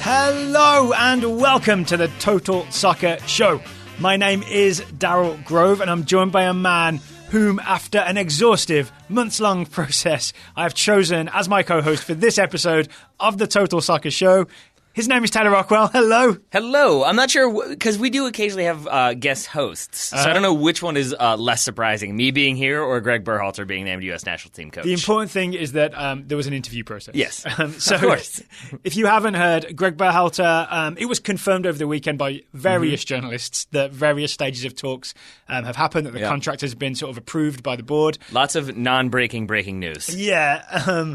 Hello and welcome to the Total Soccer Show. My name is Daryl Grove and I'm joined by a man whom, after an exhaustive, months-long process, I have chosen as my co-host for this episode of the Total Soccer Show. His name is Tyler Rockwell. Hello. Hello. I'm not sure, because we do occasionally have guest hosts, so I don't know which one is less surprising, me being here or Gregg Berhalter being named U.S. national team coach. The important thing is that there was an interview process. Yes, so of course. If you haven't heard, Gregg Berhalter, it was confirmed over the weekend by various journalists that various stages of talks have happened, that the contract has been sort of approved by the board. Lots of breaking news. Yeah,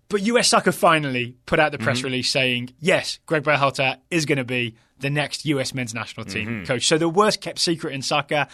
but US Soccer finally put out the press release saying, yes, Gregg Berhalter is going to be the next US men's national team coach. So the worst kept secret in soccer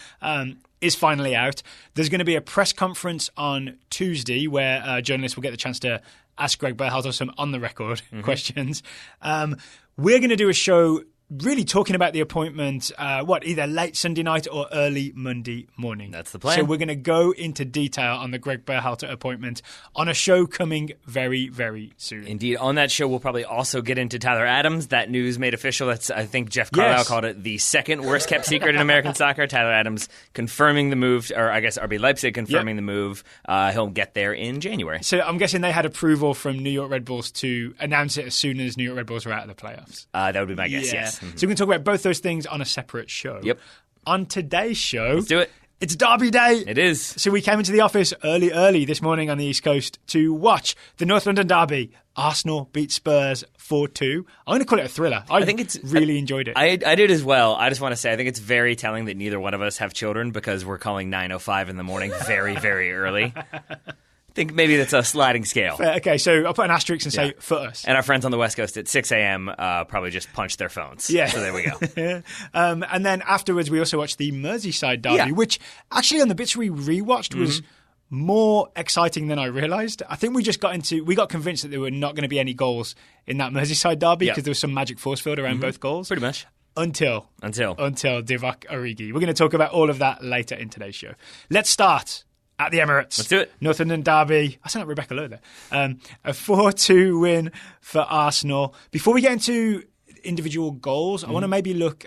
is finally out. There's going to be a press conference on Tuesday where journalists will get the chance to ask Gregg Berhalter some on-the-record questions. We're going to do a show really talking about the appointment, either late Sunday night or early Monday morning. That's the plan. So we're going to go into detail on the Gregg Berhalter appointment on a show coming very, very soon. Indeed. On that show, we'll probably also get into Tyler Adams. That news made official. That's, I think Jeff Carlisle called it the second worst kept secret in American soccer. Tyler Adams confirming the move, or I guess RB Leipzig confirming the move. He'll get there in January. So I'm guessing they had approval from New York Red Bulls to announce it as soon as New York Red Bulls were out of the playoffs. That would be my guess, yes. So we're going to talk about both those things on a separate show. Yep. On today's show, let's do it. It's Derby Day. It is. So we came into the office early this morning on the East Coast to watch the North London Derby. Arsenal beat Spurs 4-2. I'm going to call it a thriller. I think it's really enjoyed it. I did as well. I just want to say I think it's very telling that neither one of us have children because we're calling 9:05 in the morning very, very early. I think maybe that's a sliding scale. Okay, so I'll put an asterisk and say for us. And our friends on the West Coast at 6 a.m. Probably just punched their phones. Yeah. So there we go. And then afterwards, we also watched the Merseyside derby, which actually on the bits we rewatched was more exciting than I realised. I think we got convinced that there were not going to be any goals in that Merseyside derby because there was some magic force field around both goals. Pretty much. Until Divock Origi. We're going to talk about all of that later in today's show. Let's start at the Emirates. Let's do it. North London Derby. I sound like Rebecca Lowe there. A 4-2 win for Arsenal. Before we get into individual goals, I want to maybe look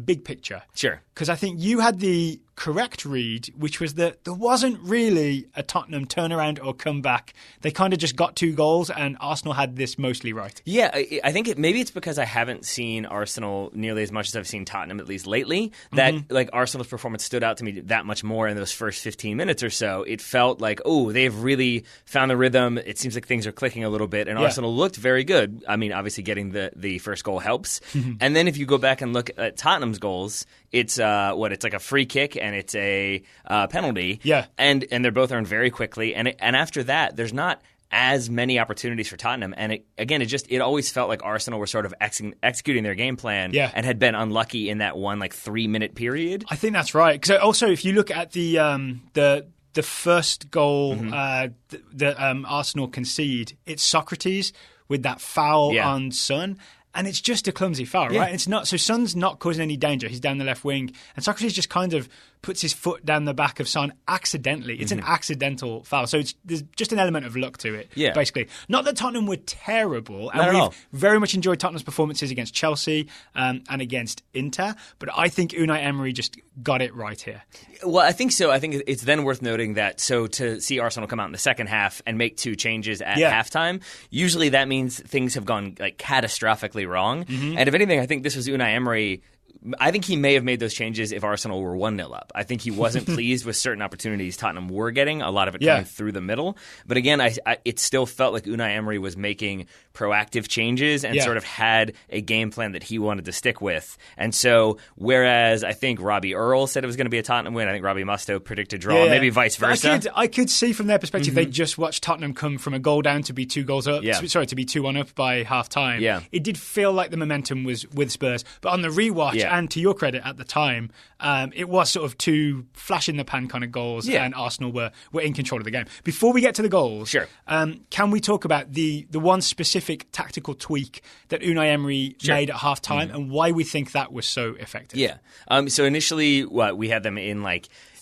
big picture. Sure. Because I think you had the correct read, which was that there wasn't really a Tottenham turnaround or comeback. They kind of just got 2 goals and Arsenal had this mostly right. Yeah, I think maybe it's because I haven't seen Arsenal nearly as much as I've seen Tottenham, at least lately, that like Arsenal's performance stood out to me that much more in those first 15 minutes or so. It felt like, they've really found the rhythm. It seems like things are clicking a little bit, and Arsenal looked very good. I mean, obviously getting the first goal helps. And then if you go back and look at Tottenham's goals, it's it's like a free kick and it's a penalty. Yeah. And they're both earned very quickly. And after that, there's not as many opportunities for Tottenham. And it always felt like Arsenal were sort of executing their game plan and had been unlucky in that one 3-minute period. I think that's right. Because also, if you look at the first goal that Arsenal concede, it's Socrates with that foul on Son. And it's just a clumsy foul, right? It's not. So Son's not causing any danger. He's down the left wing. And Socrates just kind of puts his foot down the back of Son accidentally. It's an accidental foul. So there's just an element of luck to it, basically. Not that Tottenham were terrible. And we've very much enjoyed Tottenham's performances against Chelsea and against Inter. But I think Unai Emery just got it right here. Well, I think so. I think it's then worth noting that to see Arsenal come out in the second half and make 2 changes at halftime, usually that means things have gone catastrophically wrong. And if anything, I think this was Unai Emery. I think he may have made those changes if Arsenal were 1-0 up. I think he wasn't pleased with certain opportunities Tottenham were getting, a lot of it coming through the middle. But again, it still felt like Unai Emery was making proactive changes and sort of had a game plan that he wanted to stick with. And so, whereas I think Robbie Earle said it was going to be a Tottenham win, I think Robbie Mustoe predicted draw, maybe vice versa. I could see from their perspective, they just watched Tottenham come from a goal down to be 2 goals up. To be 2-1 up by half time. It did feel like the momentum was with Spurs. But on the rewatch, and to your credit at the time, it was sort of 2 flash in the pan kind of goals, and Arsenal were in control of the game. Before we get to the goals, can we talk about the one specific tactical tweak that Unai Emery made at half time and why we think that was so effective? So initially, we had them in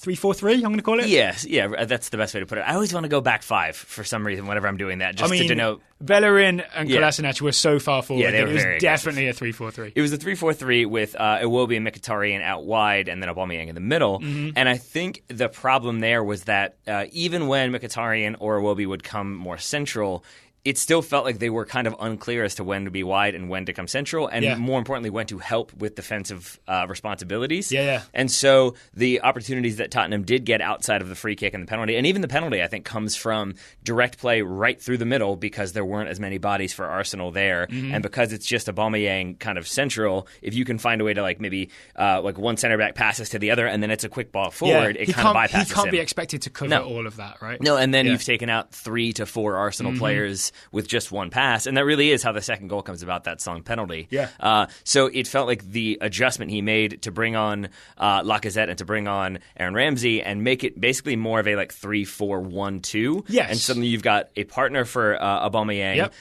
3-4-3, I'm going to call it. Yes, yeah, that's the best way to put it. I always want to go back 5 for some reason whenever I'm doing that, just to denote. Bellerin and Kolasinac were so far forward. Yeah, it was definitely a 3-4-3. It was a 3-4-3 with Iwobi and Mkhitaryan out wide and then Aubameyang in the middle. Mm-hmm. And I think the problem there was that even when Mkhitaryan or Iwobi would come more central, it still felt like they were kind of unclear as to when to be wide and when to come central, and more importantly, when to help with defensive responsibilities. Yeah. And so the opportunities that Tottenham did get outside of the free kick and the penalty, and even the penalty, I think, comes from direct play right through the middle because there weren't as many bodies for Arsenal there. Mm-hmm. And because it's just Aubameyang kind of central, if you can find a way to maybe one center back passes to the other and then it's a quick ball forward, it kind of bypasses him. He can't be expected to cover all of that, right? No, and then you've taken out 3 to 4 Arsenal players with just one pass, and that really is how the second goal comes about, that Song penalty. Yeah. So it felt like the adjustment he made to bring on Lacazette and to bring on Aaron Ramsey and make it basically more of a 3-4-1-2. Yes. And suddenly you've got a partner for Aubameyang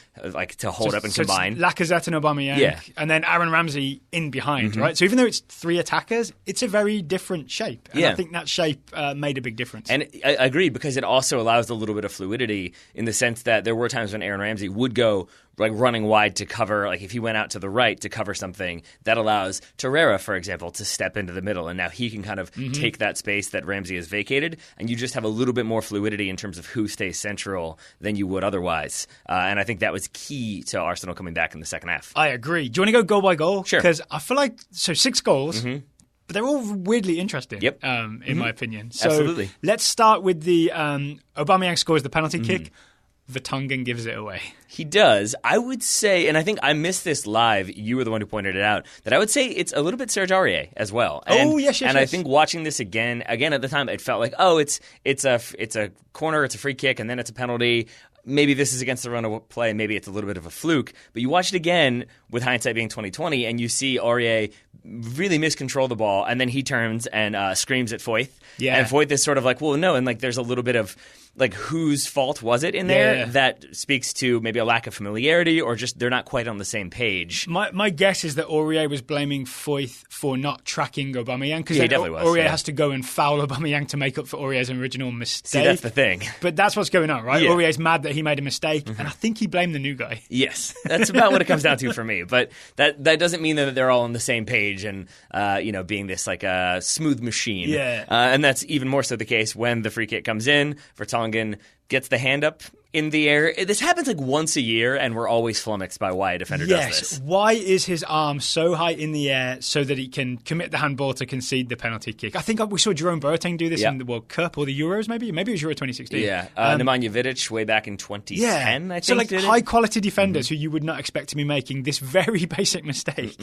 to hold up and combine. Lacazette and Aubameyang, and then Aaron Ramsey in behind, right? So even though it's 3 attackers, it's a very different shape. And I think that shape made a big difference. And I agree, because it also allows a little bit of fluidity in the sense that there were times when Aaron Ramsey would go running wide to cover, if he went out to the right to cover something, that allows Torreira, for example, to step into the middle, and now he can kind of take that space that Ramsey has vacated, and you just have a little bit more fluidity in terms of who stays central than you would otherwise. And I think that was key to Arsenal coming back in the second half. I agree. Do you want to go goal by goal? Sure. Because I feel 6 goals. Mm-hmm. But they're all weirdly interesting, in my opinion. So Absolutely. Let's start with the Aubameyang scores the penalty kick. Vertonghen gives it away. He does. I would say, and I think I missed this live, you were the one who pointed it out, that I would say it's a little bit Serge Aurier as well. And, yes. I think watching this again at the time, it felt like, it's a corner, it's a free kick, and then it's a penalty. Maybe this is against the run of play, maybe it's a little bit of a fluke. But you watch it again with hindsight being 2020, and you see Aurier really miscontrol the ball, and then he turns and screams at Foyth. Yeah. And Foyth is sort of well, no, and there's a little bit of whose fault was it in there that speaks to maybe a lack of familiarity or just they're not quite on the same page. My guess is that Aurier was blaming Foyth for not tracking Aubameyang because he definitely was. Aurier has to go and foul Aubameyang to make up for Aurier's original mistake. See, that's the thing. But that's what's going on, right? Aurier's mad that he made a mistake, and I think he blamed the new guy. Yes, that's about what it comes down to for me. But that doesn't mean that they're all on the same page and being this a smooth machine. Yeah. And that's even more so the case when the free kick comes in. Vertonghen gets the hand up in the air. This happens once a year, and we're always flummoxed by why a defender does this. Why is his arm so high in the air so that he can commit the handball to concede the penalty kick? I think we saw Jerome Boateng do this in the World Cup or the Euros, maybe. Maybe it was Euro 2016. Yeah, Nemanja Vidic way back in 2010, I think. So high-quality defenders who you would not expect to be making this very basic mistake.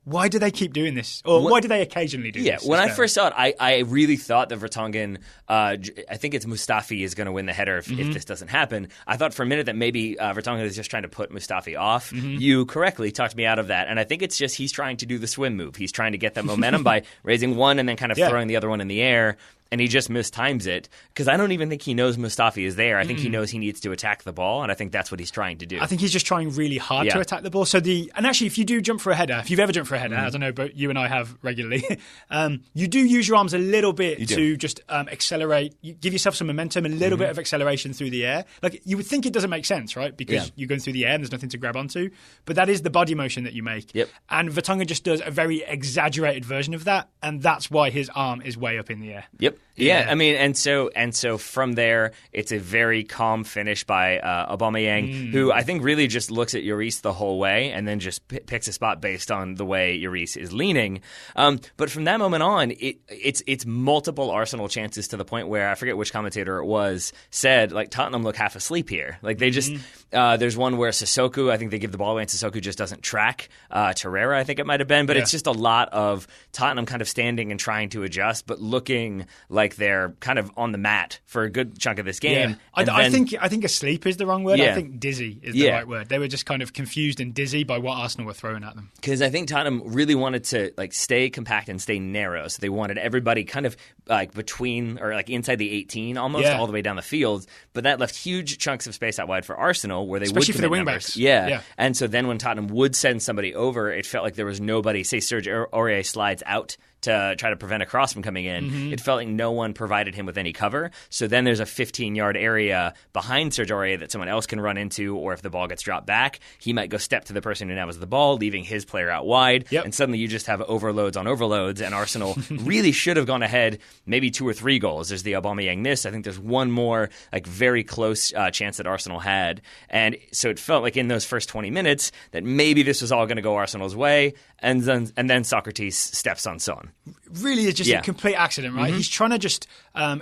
Why do they keep doing this? Or why do they occasionally do this? Yeah, when I first saw it, I really thought that Vertonghen, I think it's Mustafi is going to win the header if this doesn't happen. I thought for a minute that maybe Vertonghen is just trying to put Mustafi off. You correctly talked me out of that. And I think it's just he's trying to do the swim move. He's trying to get that momentum by raising one and then kind of throwing the other one in the air. And he just mistimes it because I don't even think he knows Mustafi is there. I think he knows he needs to attack the ball, and I think that's what he's trying to do. I think he's just trying really hard to attack the ball. And actually, if you do jump for a header, if you've ever jumped for a header, as I know but you and I have regularly, you do use your arms a little bit to just accelerate, give yourself some momentum, a little bit of acceleration through the air. You would think it doesn't make sense, right? Because you're going through the air and there's nothing to grab onto. But that is the body motion that you make. Yep. And Vertonghen just does a very exaggerated version of that, and that's why his arm is way up in the air. Yep. Yeah, I mean, and so from there, it's a very calm finish by Aubameyang, who I think really just looks at Lloris the whole way and then just picks a spot based on the way Lloris is leaning. But from that moment on, it's multiple Arsenal chances to the point where I forget which commentator it was said Tottenham look half asleep here. They just there's one where Sissoko, I think they give the ball away and Sissoko just doesn't track Torreira, I think it might have been, but it's just a lot of Tottenham kind of standing and trying to adjust, but looking like they're kind of on the mat for a good chunk of this game. Yeah. I think asleep is the wrong word. I think dizzy is the right word. They were just kind of confused and dizzy by what Arsenal were throwing at them. Because I think Tottenham really wanted to stay compact and stay narrow. So they wanted everybody kind of between or inside the 18 almost all the way down the field. But that left huge chunks of space out wide for Arsenal where they especially would for the commit wingbacks. Yeah. And so then when Tottenham would send somebody over, it felt like there was nobody. Say Serge Aurier slides out to try to prevent a cross from coming in. It felt like no one provided him with any cover. So then there's a 15-yard area behind Serge Aurier that someone else can run into, or if the ball gets dropped back, he might go step to the person who now has the ball, leaving his player out wide. And suddenly you just have overloads on overloads, and Arsenal really should have gone ahead maybe 2 or 3 goals. There's the Aubameyang miss. I think there's one more like very close chance that Arsenal had. And so it felt like in those first 20 minutes that maybe this was all going to go Arsenal's way, and then Socrates steps on Son. Really is just a complete accident, right? He's trying to just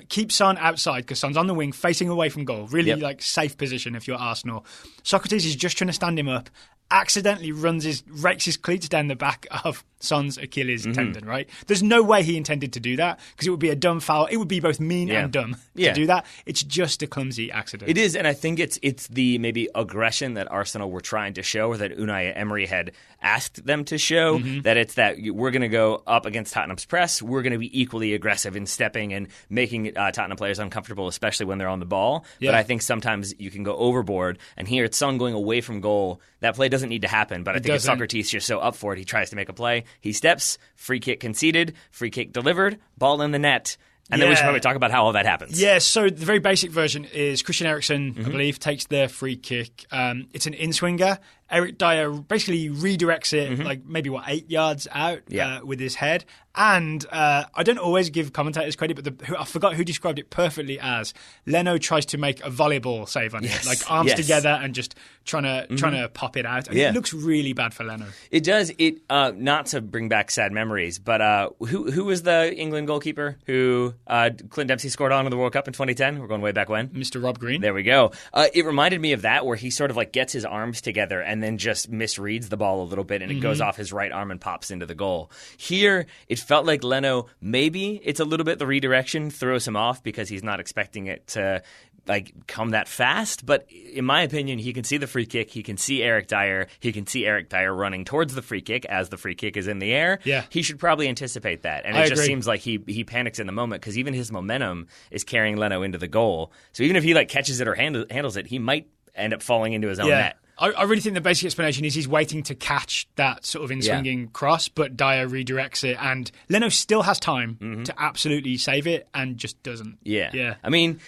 keep Son outside because Son's on the wing facing away from goal. Really like safe position if you're Arsenal. Socrates is just trying to stand him up, accidentally rakes his cleats down the back of Son's Achilles tendon, right? There's no way he intended to do that because it would be a dumb foul. It would be both mean and dumb to do that. It's just a clumsy accident. It is, and I think it's the maybe aggression that Arsenal were trying to show, or that Unai Emery had asked them to show, that it's that we're going to go up against Tottenham's press, we're going to be equally aggressive in stepping and making Tottenham players uncomfortable, especially when they're on the ball. But I think sometimes you can go overboard, and here it's Son going away from goal. That play doesn't need to happen, but I think if Socrates just so up for it, he tries to make a play. He steps, free kick conceded, free kick delivered, ball in the net. And then we should probably talk about how all that happens. Yeah, so the very basic version is Christian Eriksen, I believe, takes the free kick. It's an in-swinger. Eric Dyer basically redirects it like maybe, 8 yards out with his head. And I don't always give commentators credit, but I forgot who described it perfectly as Leno tries to make a volleyball save on it, like arms together and just trying to pop it out. And it looks really bad for Leno. It does. It not to bring back sad memories, but who was the England goalkeeper who Clint Dempsey scored on in the World Cup in 2010? We're going way back when. Mr. Rob Green. There we go. It reminded me of that, where he sort of like gets his arms together and then just misreads the ball a little bit, and it goes off his right arm and pops into the goal. Here, it felt like Leno, maybe it's a little bit the redirection throws him off because he's not expecting it to like come that fast. But in my opinion, he can see the free kick. He can see Eric Dyer. He can see Eric Dyer running towards the free kick as the free kick is in the air. Yeah. He should probably anticipate that. And it just seems like he panics in the moment because even his momentum is carrying Leno into the goal. So even if he like catches it or handles it, he might end up falling into his own net. I really think the basic explanation is he's waiting to catch that sort of in-swinging cross, but Dyer redirects it, and Leno still has time to absolutely save it and just doesn't. Yeah. I mean,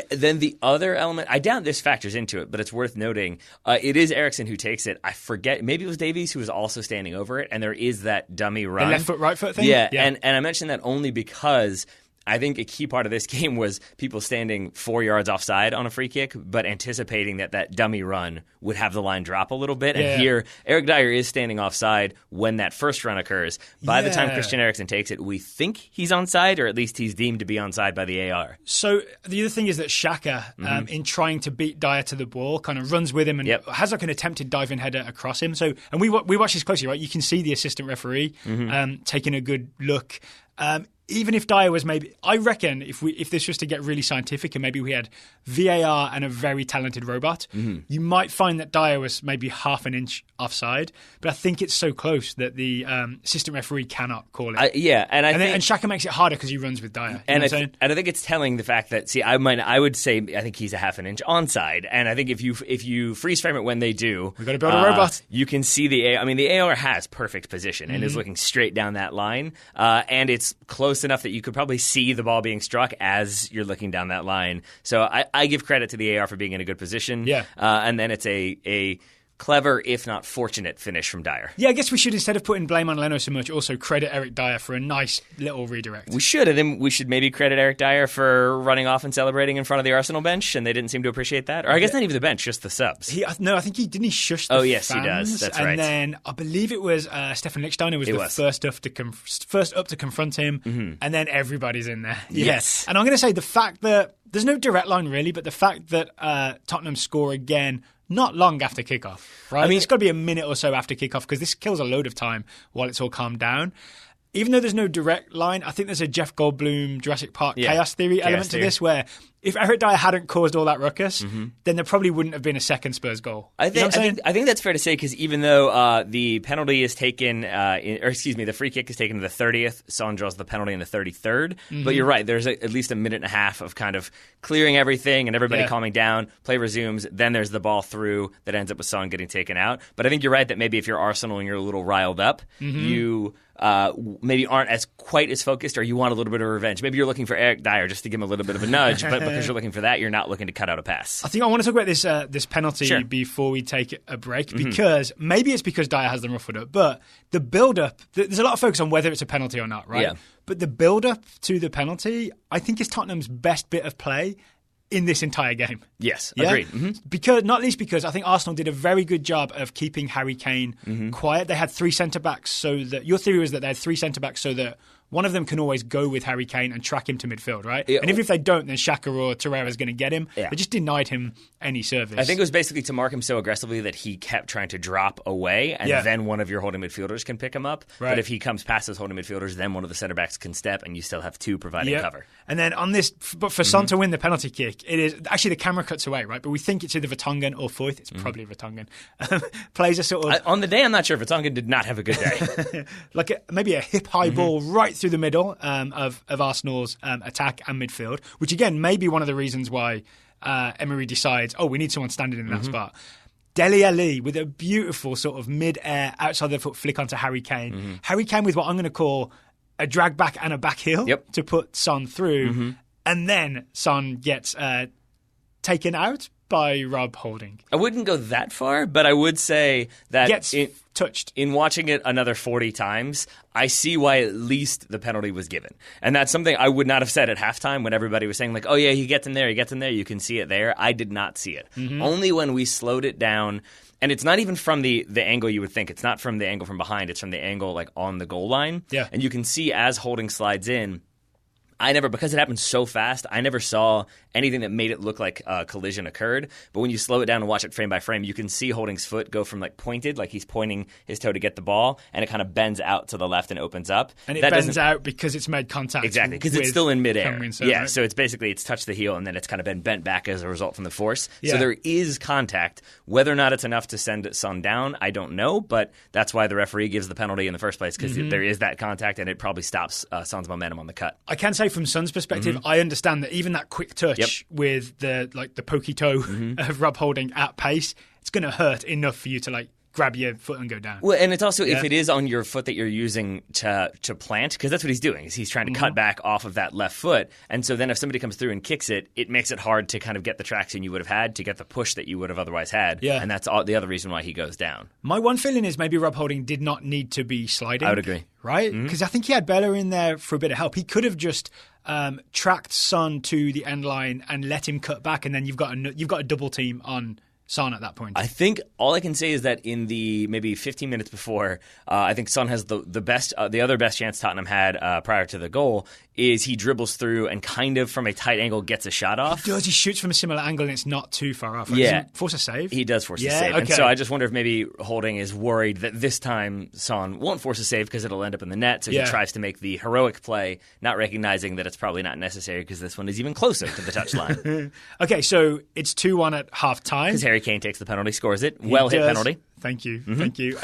then the other element, I doubt this factors into it, but it's worth noting, it is Eriksen who takes it. I forget, maybe it was Davies who was also standing over it, and there is that dummy run. The left foot, right foot thing? Yeah. And I mention that only because I think a key part of this game was people standing 4 yards offside on a free kick, but anticipating that dummy run would have the line drop a little bit. And here, Eric Dyer is standing offside when that first run occurs. By the time Christian Eriksen takes it, we think he's onside, or at least he's deemed to be onside by the AR. So the other thing is that Xhaka, in trying to beat Dyer to the ball, kind of runs with him and has like an attempted diving header across him. So, and we watch this closely, right? You can see the assistant referee taking a good look. Even if Dyer was maybe, I reckon if this was to get really scientific and maybe we had VAR and a very talented robot, you might find that Dyer was maybe half an inch offside. But I think it's so close that the assistant referee cannot call it. And Xhaka makes it harder because he runs with Dyer. And I think it's telling the fact that I would say I think he's a half an inch onside. And I think if you freeze frame it when they do, we've got to build a robot. You can see the AR. I mean, the AR has perfect position and is looking straight down that line, and it's close enough that you could probably see the ball being struck as you're looking down that line. So I give credit to the AR for being in a good position. And then it's a clever, if not fortunate, finish from Dyer. Yeah, I guess we should, instead of putting blame on Leno so much, also credit Eric Dyer for a nice little redirect. We should, and then we should maybe credit Eric Dyer for running off and celebrating in front of the Arsenal bench, and they didn't seem to appreciate that. Or I guess not even the bench, just the subs. I think didn't he shush the fans? Oh, yes, he does. That's right. And then I believe it was Stefan Lichtsteiner was first up to confront him, and then everybody's in there. Yes. And I'm going to say the fact that there's no direct line really, but the fact that Tottenham score again not long after kickoff, right? I mean, it's got to be a minute or so after kickoff because this kills a load of time while it's all calmed down. Even though there's no direct line, I think there's a Jeff Goldblum Jurassic Park chaos theory element to this where if Eric Dyer hadn't caused all that ruckus, then there probably wouldn't have been a second Spurs goal. I think that's fair to say, because even though the penalty is taken, the free kick is taken in the 30th, Son draws the penalty in the 33rd. But you're right, there's at least a minute and a half of kind of clearing everything and everybody calming down. Play resumes. Then there's the ball through that ends up with Son getting taken out. But I think you're right that maybe if you're Arsenal and you're a little riled up, you maybe aren't quite as focused, or you want a little bit of revenge. Maybe you're looking for Eric Dyer just to give him a little bit of a nudge, but because you're looking for that, you're not looking to cut out a pass. I think I want to talk about this penalty before we take a break, because maybe it's because Dyer has the rough foot up, but the build-up, there's a lot of focus on whether it's a penalty or not, right? Yeah. But the build-up to the penalty, I think, is Tottenham's best bit of play in this entire game. Yes, agreed. Because, not least because I think Arsenal did a very good job of keeping Harry Kane quiet. They had three centre-backs, so that your theory was that they had three centre-backs so that one of them can always go with Harry Kane and track him to midfield, right? Yeah. And even if they don't, then Xhaka or Torreira is going to get him. Yeah. They just denied him any service. I think it was basically to mark him so aggressively that he kept trying to drop away, and then one of your holding midfielders can pick him up. Right. But if he comes past those holding midfielders, then one of the centre backs can step, and you still have two providing cover. And then on this, but for Son to win the penalty kick, it is actually the camera cuts away, right? But we think it's either Vertonghen or Foyth. It's probably Vertonghen. Plays a sort of on the day. I'm not sure. Vertonghen did not have a good day. Maybe a hip high ball right through the middle. Of Arsenal's attack and midfield, which again may be one of the reasons why Emery decides, we need someone standing in that spot. Dele Alli with a beautiful sort of mid-air outside the foot flick onto Harry Kane. Harry Kane with what I'm going to call a drag back and a back heel to put Son through, and then Son gets taken out by Rob Holding. I wouldn't go that far, but I would say that gets touched. In watching it another 40 times, I see why at least the penalty was given. And that's something I would not have said at halftime when everybody was saying, like, oh yeah, he gets in there, you can see it there. I did not see it. Only when we slowed it down. And it's not even from the angle you would think. It's not from the angle from behind. It's from the angle like on the goal line. Yeah. And you can see as Holding slides in, because it happened so fast, I never saw anything that made it look like a collision occurred. But when you slow it down and watch it frame by frame, you can see Holding's foot go from like pointed, like he's pointing his toe to get the ball, and it kind of bends out to the left and opens up. And it bends out because it's made contact. Exactly, because it's still in midair. Right? So it's basically it's touched the heel and then it's kind of been bent back as a result from the force. Yeah. So there is contact. Whether or not it's enough to send Son down, I don't know. But that's why the referee gives the penalty in the first place, because there is that contact and it probably stops Son's momentum on the cut. I can say from Son's perspective, I understand that even that quick touch with the pokey toe of Rob Holding at pace, it's going to hurt enough for you to grab your foot and go down. Well, and it's also if it is on your foot that you're using to plant, because that's what he's doing, is he's trying to cut back off of that left foot. And so then if somebody comes through and kicks it, it makes it hard to kind of get the traction you would have had, to get the push that you would have otherwise had. Yeah. And that's the other reason why he goes down. My one feeling is maybe Rob Holding did not need to be sliding. I would agree. Right? Because I think he had Bella in there for a bit of help. He could have just tracked Son to the end line and let him cut back, and then you've got a double team on Son at that point. I think all I can say is that in the maybe 15 minutes before, I think Son has the other best chance Tottenham had prior to the goal is he dribbles through and kind of from a tight angle gets a shot off. He does. He shoots from a similar angle and it's not too far off. Right? Yeah. Does he force a save? He does force a save. Okay. And so I just wonder if maybe Holding is worried that this time Son won't force a save because it'll end up in the net. So he tries to make the heroic play, not recognizing that it's probably not necessary because this one is even closer to the touchline. Okay, so it's 2-1 at half time. Because Harry Kane takes the penalty, scores it. Well-hit penalty. Thank you. Thank you.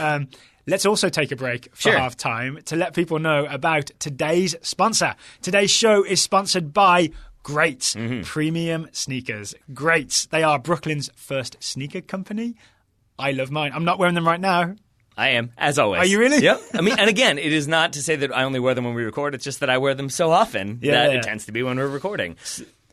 Let's also take a break for half time to let people know about today's sponsor. Today's show is sponsored by Greats, premium sneakers. Greats. They are Brooklyn's first sneaker company. I love mine. I'm not wearing them right now. I am, as always. Are you really? Yep. I mean, and again, it is not to say that I only wear them when we record. It's just that I wear them so often that it tends to be when we're recording.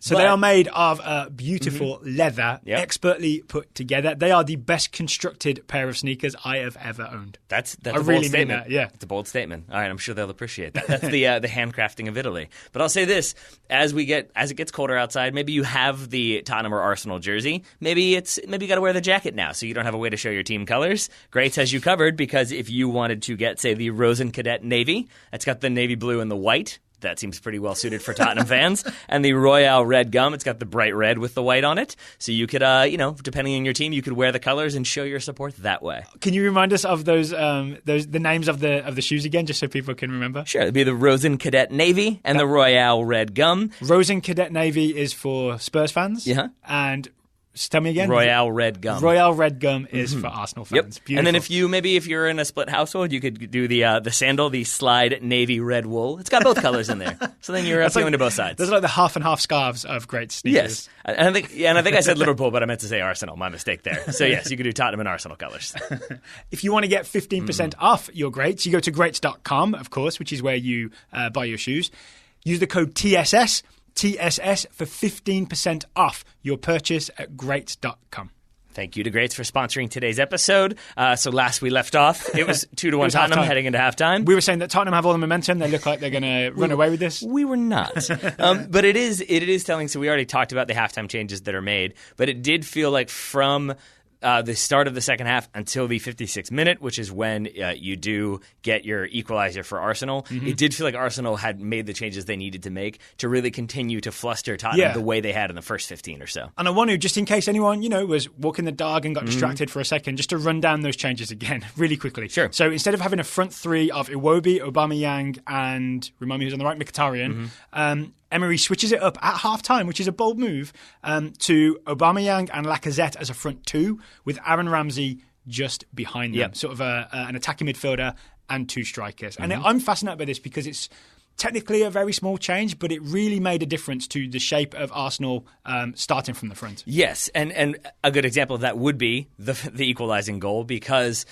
So they are made of beautiful leather, expertly put together. They are the best constructed pair of sneakers I have ever owned. That's a bold statement. It's a bold statement. All right, I'm sure they'll appreciate that. That's the handcrafting of Italy. But I'll say this: as it gets colder outside, maybe you have the Tottenham or Arsenal jersey. Maybe you got to wear the jacket now, so you don't have a way to show your team colors. Greats has you covered, because if you wanted to get, say, the Rosen Cadet Navy, it's got the navy blue and the white. that seems pretty well suited for Tottenham fans. And the Royale Red Gum, it's got the bright red with the white on it. So you could, depending on your team, you could wear the colors and show your support that way. Can you remind us of the names of the shoes again, just so people can remember? Sure. It'd be the Rosen Cadet Navy and the Royale Red Gum. Rosen Cadet Navy is for Spurs fans. Yeah. And tell me again. Royale Red Gum. Royale Red Gum is for Arsenal fans. Yep. And then if you're in a split household, you could do the sandal, the slide navy red wool. It's got both colors in there, so then you're appealing to both sides. Those are like the half and half scarves of great sneakers. Yes, and I think I said Liverpool, but I meant to say Arsenal. My mistake there. So yes, you could do Tottenham and Arsenal colors. If you want to get 15% off your greats, you go to greats.com, of course, which is where you buy your shoes. Use the code TSS for 15% off your purchase at greats.com. Thank you to Greats for sponsoring today's episode. So last we left off, it was 2-1 Tottenham heading into halftime. We were saying that Tottenham have all the momentum. They look like they're going to run away with this. We were not. But it is telling. So we already talked about the halftime changes that are made, but it did feel like from the start of the second half until the 56th minute, which is when you do get your equalizer for Arsenal. It did feel like Arsenal had made the changes they needed to make to really continue to fluster Tottenham the way they had in the first 15 or so. And I want to, just in case anyone, was walking the dog and got distracted for a second, just to run down those changes again really quickly. Sure. So instead of having a front three of Iwobi, Aubameyang, and remind me who's on the right, Mkhitaryan, Emery switches it up at half-time, which is a bold move, to Aubameyang and Lacazette as a front two, with Aaron Ramsey just behind them. Sort of an attacking midfielder and two strikers. And I'm fascinated by this because it's technically a very small change, but it really made a difference to the shape of Arsenal starting from the front. Yes, and a good example of that would be the equalizing goal, because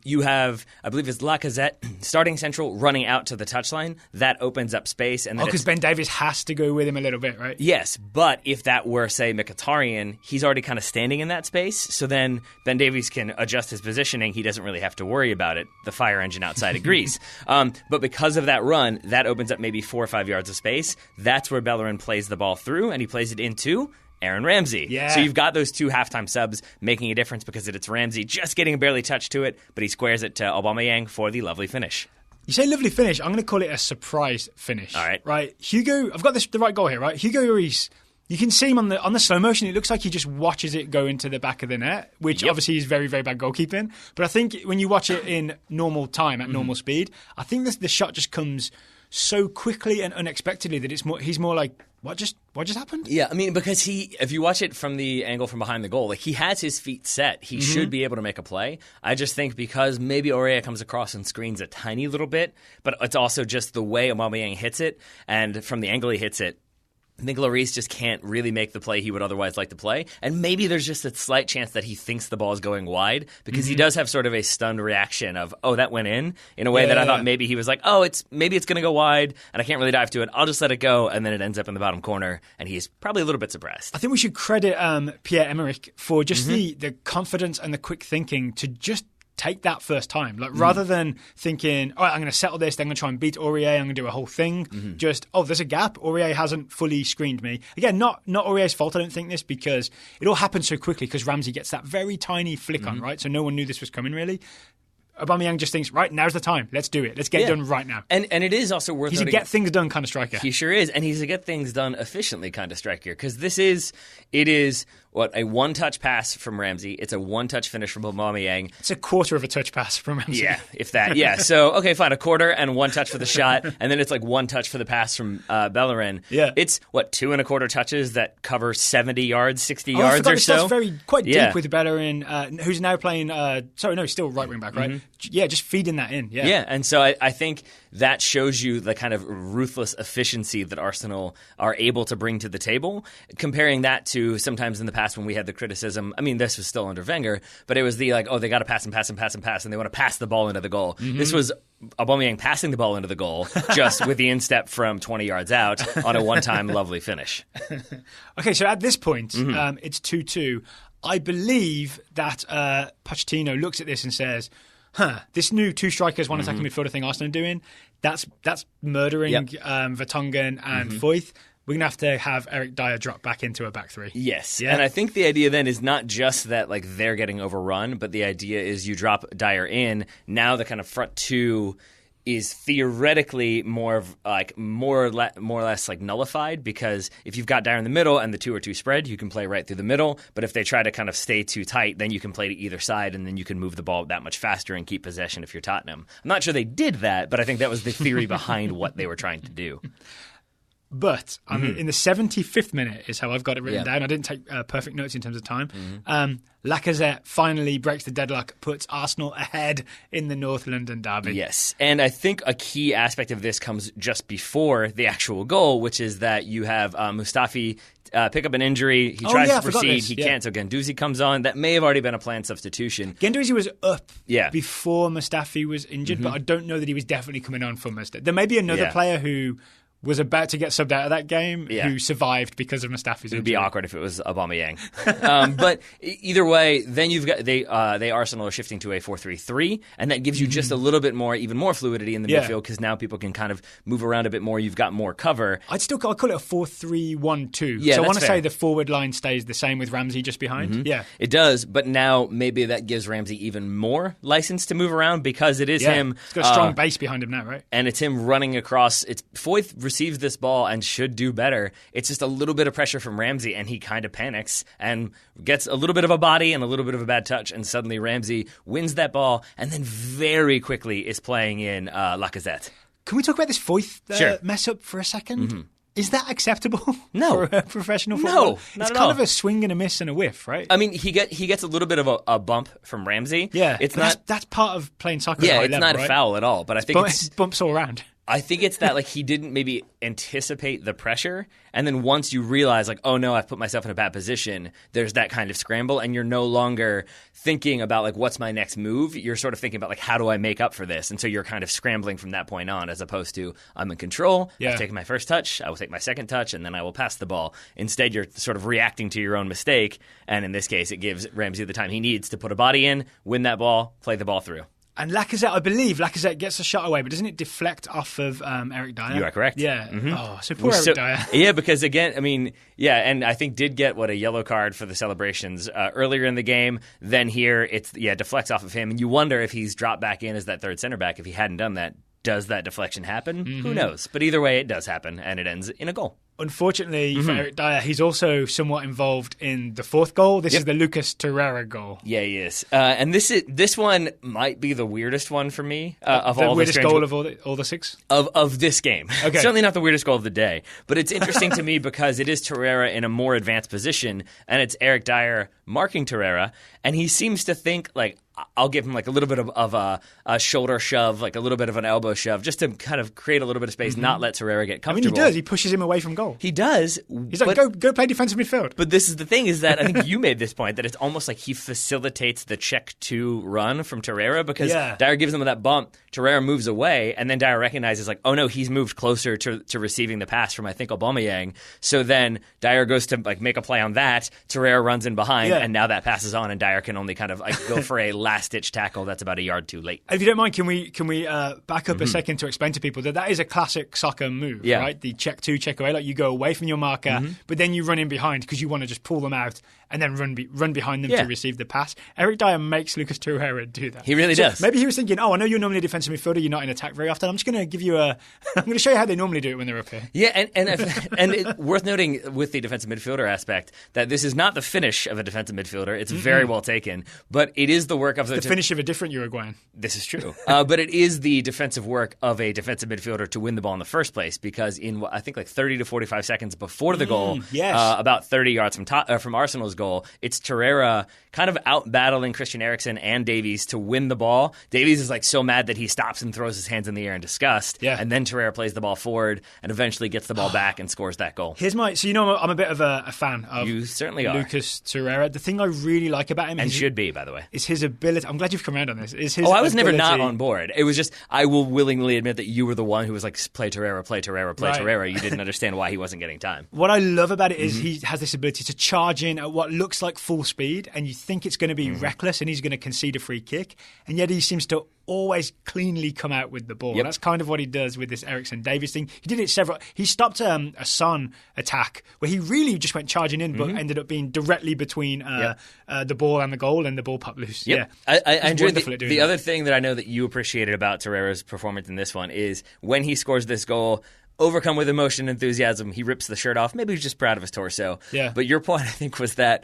you have, I believe it's Lacazette starting central, running out to the touchline. That opens up space. And because Ben Davies has to go with him a little bit, right? Yes, but if that were, say, Mkhitaryan, he's already kind of standing in that space, so then Ben Davies can adjust his positioning. He doesn't really have to worry about it. The fire engine outside agrees. But because of that run, that opens up maybe 4 or 5 yards of space. That's where Bellerin plays the ball through, and he plays it into Aaron Ramsey. Yeah. So you've got those two halftime subs making a difference because it's Ramsey just getting a barely touch to it, but he squares it to Aubameyang for the lovely finish. You say lovely finish. I'm going to call it a surprise finish. All right. Right. Hugo, I've got the right goal here, right? Hugo Lloris, you can see him on the slow motion. It looks like he just watches it go into the back of the net, which obviously is very, very bad goalkeeping. But I think when you watch it in normal time, at normal speed, I think the shot just comes so quickly and unexpectedly that he's more like, what just happened? Yeah, I mean, because if you watch it from the angle from behind the goal, like, he has his feet set. He should be able to make a play. I just think because maybe Aurier comes across and screens a tiny little bit, but it's also just the way Aubameyang hits it, and from the angle he hits it, I think Lloris just can't really make the play he would otherwise like to play. And maybe there's just a slight chance that he thinks the ball is going wide, because he does have sort of a stunned reaction of, oh, that went in a way that I thought maybe he was like, oh, maybe it's going to go wide and I can't really dive to it. I'll just let it go. And then it ends up in the bottom corner, and he's probably a little bit surprised. I think we should credit Pierre-Emerick for just the confidence and the quick thinking to just take that first time. Like, rather than thinking, all right, I'm going to settle this, then I'm going to try and beat Aurier, I'm going to do a whole thing. Just, there's a gap. Aurier hasn't fully screened me. Again, not Aurier's fault, I don't think, this, because it all happened so quickly because Ramsey gets that very tiny flick on, right? So no one knew this was coming, really. Aubameyang just thinks, right, now's the time. Let's do it. Let's get it done right now. And it is also worth He's noting, a get things done kind of striker. He sure is. And he's a get things done efficiently kind of striker. Because it is a one-touch pass from Ramsey. It's a one-touch finish from Aubameyang. It's a quarter of a touch pass from Ramsey. Yeah, if that. Yeah. So, okay, fine. A quarter and one touch for the shot. And then it's like one touch for the pass from Bellerin. Yeah. It's, 2.25 touches that cover 70 yards, 60 yards or so. That's quite deep with Bellerin, who's now playing, still right wing back, right? Yeah, just feeding that in. Yeah. Yeah, and so I think that shows you the kind of ruthless efficiency that Arsenal are able to bring to the table, comparing that to sometimes in the past when we had the criticism. I mean, this was still under Wenger, but it was the they got to pass and pass and pass and pass, and they want to pass the ball into the goal. This was Aubameyang passing the ball into the goal, just with the instep from 20 yards out on a one-time lovely finish. Okay, so at this point, it's 2-2. I believe that Pochettino looks at this and says, this new two strikers, one attacking midfielder thing Arsenal are doing, that's murdering Vertonghen and Foyth. We're going to have Eric Dyer drop back into a back three. Yes. Yeah. And I think the idea then is not just that they're getting overrun, but the idea is you drop Dyer in. Now the kind of front two is theoretically more or less like nullified, because if you've got Dyer in the middle and the 2-2 spread, you can play right through the middle. But if they try to kind of stay too tight, then you can play to either side, and then you can move the ball that much faster and keep possession if you're Tottenham. I'm not sure they did that, but I think that was the theory behind what they were trying to do. But in the 75th minute is how I've got it written down. I didn't take perfect notes in terms of time. Lacazette finally breaks the deadlock, puts Arsenal ahead in the North London derby. Yes, and I think a key aspect of this comes just before the actual goal, which is that you have Mustafi pick up an injury. He tries to proceed. He can't, so Guendouzi comes on. That may have already been a planned substitution. Guendouzi was up before Mustafi was injured, but I don't know that he was definitely coming on for Mustafi. There may be another player who was about to get subbed out of that game who survived because of Mustafi's injury. It would be awkward if it was Aubameyang. But either way, then you've got they Arsenal are shifting to a 4-3-3, and that gives you just a little bit more, even more fluidity in the midfield, because now people can kind of move around a bit more. You've got more cover. I'd call it a 4-3-1-2. Yeah, so I want to say the forward line stays the same with Ramsey just behind. Yeah, it does. But now maybe that gives Ramsey even more license to move around, because it is him. He's got a strong base behind him now, right? And it's him running across. It's Foyth receives this ball and should do better. It's just a little bit of pressure from Ramsey, and he kind of panics and gets a little bit of a body and a little bit of a bad touch, and suddenly Ramsey wins that ball and then very quickly is playing in Lacazette. Can we talk about this Foyth mess up for a second? Is that acceptable for a professional football? No, it's kind of a swing and a miss and a whiff, right? I mean, he gets a little bit of a bump from Ramsey. Yeah, it's that's part of playing soccer. Yeah, at it's level, not right? a foul at all. But I think it's bumps all around. I think it's that he didn't maybe anticipate the pressure, and then once you realize oh no, I've put myself in a bad position, there's that kind of scramble, and you're no longer thinking about what's my next move. You're sort of thinking about how do I make up for this, and so you're kind of scrambling from that point on, as opposed to I'm in control. I've taken my first touch, I will take my second touch, and then I will pass the ball. Instead, you're sort of reacting to your own mistake, and in this case, it gives Ramsey the time he needs to put a body in, win that ball, play the ball through. And Lacazette, I believe, gets a shot away, but doesn't it deflect off of Eric Dyer? You are correct. Yeah. Oh, so poor Eric Dyer. Yeah, because again, I mean, and I think did get a yellow card for the celebrations earlier in the game. Then here, it's deflects off of him, and you wonder if he's dropped back in as that third center back. If he hadn't done that, does that deflection happen? Who knows? But either way, it does happen, and it ends in a goal. Unfortunately for Eric Dyer, he's also somewhat involved in the fourth goal. This is the Lucas Torreira goal. Yeah, he is. And this one might be the weirdest one for me of all the weirdest goal of all the six of this game. Okay. Certainly not the weirdest goal of the day, but it's interesting to me because it is Torreira in a more advanced position, and it's Eric Dyer marking Torreira, and he seems to think I'll give him a little bit of a shoulder shove, a little bit of an elbow shove, just to kind of create a little bit of space, not let Torreira get comfortable. I mean, he does. He pushes him away from goal. He does. He's go play defensive midfield. But this is the thing, is that I think you made this point, that it's almost like he facilitates the check to run from Torreira, because Dyer gives him that bump, Torreira moves away, and then Dyer recognizes oh no, he's moved closer to receiving the pass from I think Aubameyang. So then Dyer goes to make a play on that, Torreira runs in behind, and now that passes on, and Dyer can only kind of go for a last-ditch tackle that's about a yard too late. If you don't mind, can we back up a second to explain to people that is a classic soccer move, right? The check away, you go away from your marker, but then you run in behind because you want to just pull them out and then run behind them to receive the pass. Eric Dyer makes Lucas Torreira do that. He really does. Maybe he was thinking, I know you're normally a defensive midfielder, you're not in attack very often. I'm just going to give you I'm going to show you how they normally do it when they're up here. Yeah, and worth noting with the defensive midfielder aspect that this is not the finish of a defensive midfielder. It's very well taken, but it is the work of the finish of a different Uruguayan. This is true. But it is the defensive work of a defensive midfielder to win the ball in the first place, because in I think 30 to 45 seconds before the goal, about 30 yards from Arsenal's goal, it's Torreira kind of out battling Christian Eriksen and Davies to win the ball. Davies is so mad that he stops and throws his hands in the air in disgust, and then Torreira plays the ball forward and eventually gets the ball back and scores that goal. I'm a bit of a fan of you certainly are. Lucas Torreira. The thing I really like about him, and should be, by the way, is his ability. I'm glad you've come around on this. I was never not on board. It was just, I will willingly admit that you were the one who was play Torreira, play Torreira, play Torreira. You didn't understand why he wasn't getting time. What I love about it is he has this ability to charge in at what looks like full speed, and you think it's going to be reckless and he's going to concede a free kick, and yet he seems to always cleanly come out with the ball. Yep. That's kind of what he does with this Ericsson Davies thing. He did it he stopped a Son attack where he really just went charging in, but ended up being directly between the ball and the goal, and the ball popped loose. Yep. Yeah, I enjoyed the other thing that I know that you appreciated about Torreira's performance in this one is when he scores this goal, overcome with emotion and enthusiasm, he rips the shirt off. Maybe he's just proud of his torso. Yeah. But your point, I think, was that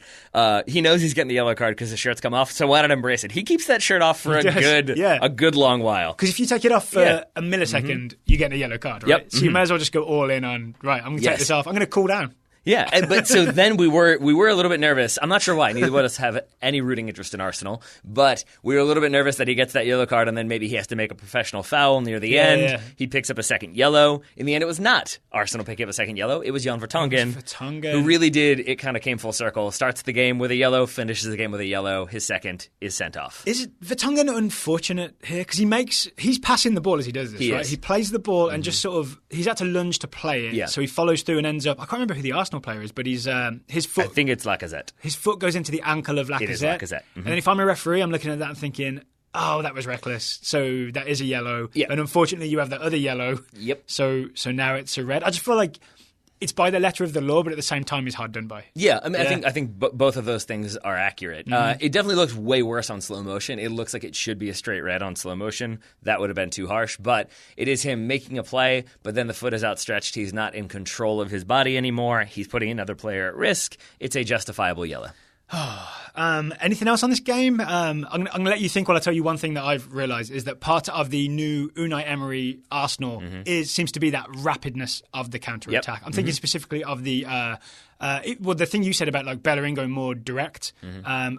he knows he's getting the yellow card because the shirt's come off, so why not embrace it? He keeps that shirt off for a good long while. Because if you take it off for a millisecond, you get a yellow card, right? Yep. So you may as well just go all in on, right, I'm going to take this off. I'm going to cool down. Yeah, but so then we were a little bit nervous. I'm not sure why. Neither of us have any rooting interest in Arsenal, but we were a little bit nervous that he gets that yellow card and then maybe he has to make a professional foul near the end. Yeah. He picks up a second yellow. In the end, it was not Arsenal picking up a second yellow. It was Jan Vertonghen, who really did. It kind of came full circle. Starts the game with a yellow, finishes the game with a yellow. His second is sent off. Is Vertonghen unfortunate here? Because he's passing the ball as he does this, right? He plays the ball and just sort of, he's had to lunge to play it. Yeah. So he follows through and ends up, I can't remember who the Arsenal player is, but he's his foot. I think it's Lacazette. His foot goes into the ankle of Lacazette. It is Lacazette. Mm-hmm. And then if I'm a referee, I'm looking at that and thinking, oh, that was reckless. So that is a yellow. Yep. And unfortunately, you have the other yellow. Yep. So now it's a red. I just feel like it's by the letter of the law, but at the same time, it's hard done by. Yeah, I mean, I think both of those things are accurate. It definitely looks way worse on slow motion. It looks like it should be a straight red on slow motion. That would have been too harsh, but it is him making a play, but then the foot is outstretched. He's not in control of his body anymore. He's putting another player at risk. It's a justifiable yellow. Anything else on this game? I'm going to let you think while I tell you one thing that I've realised is that part of the new Unai Emery Arsenal seems to be that rapidness of the counter-attack. Yep. I'm thinking specifically of the thing you said about like Bellerin going more direct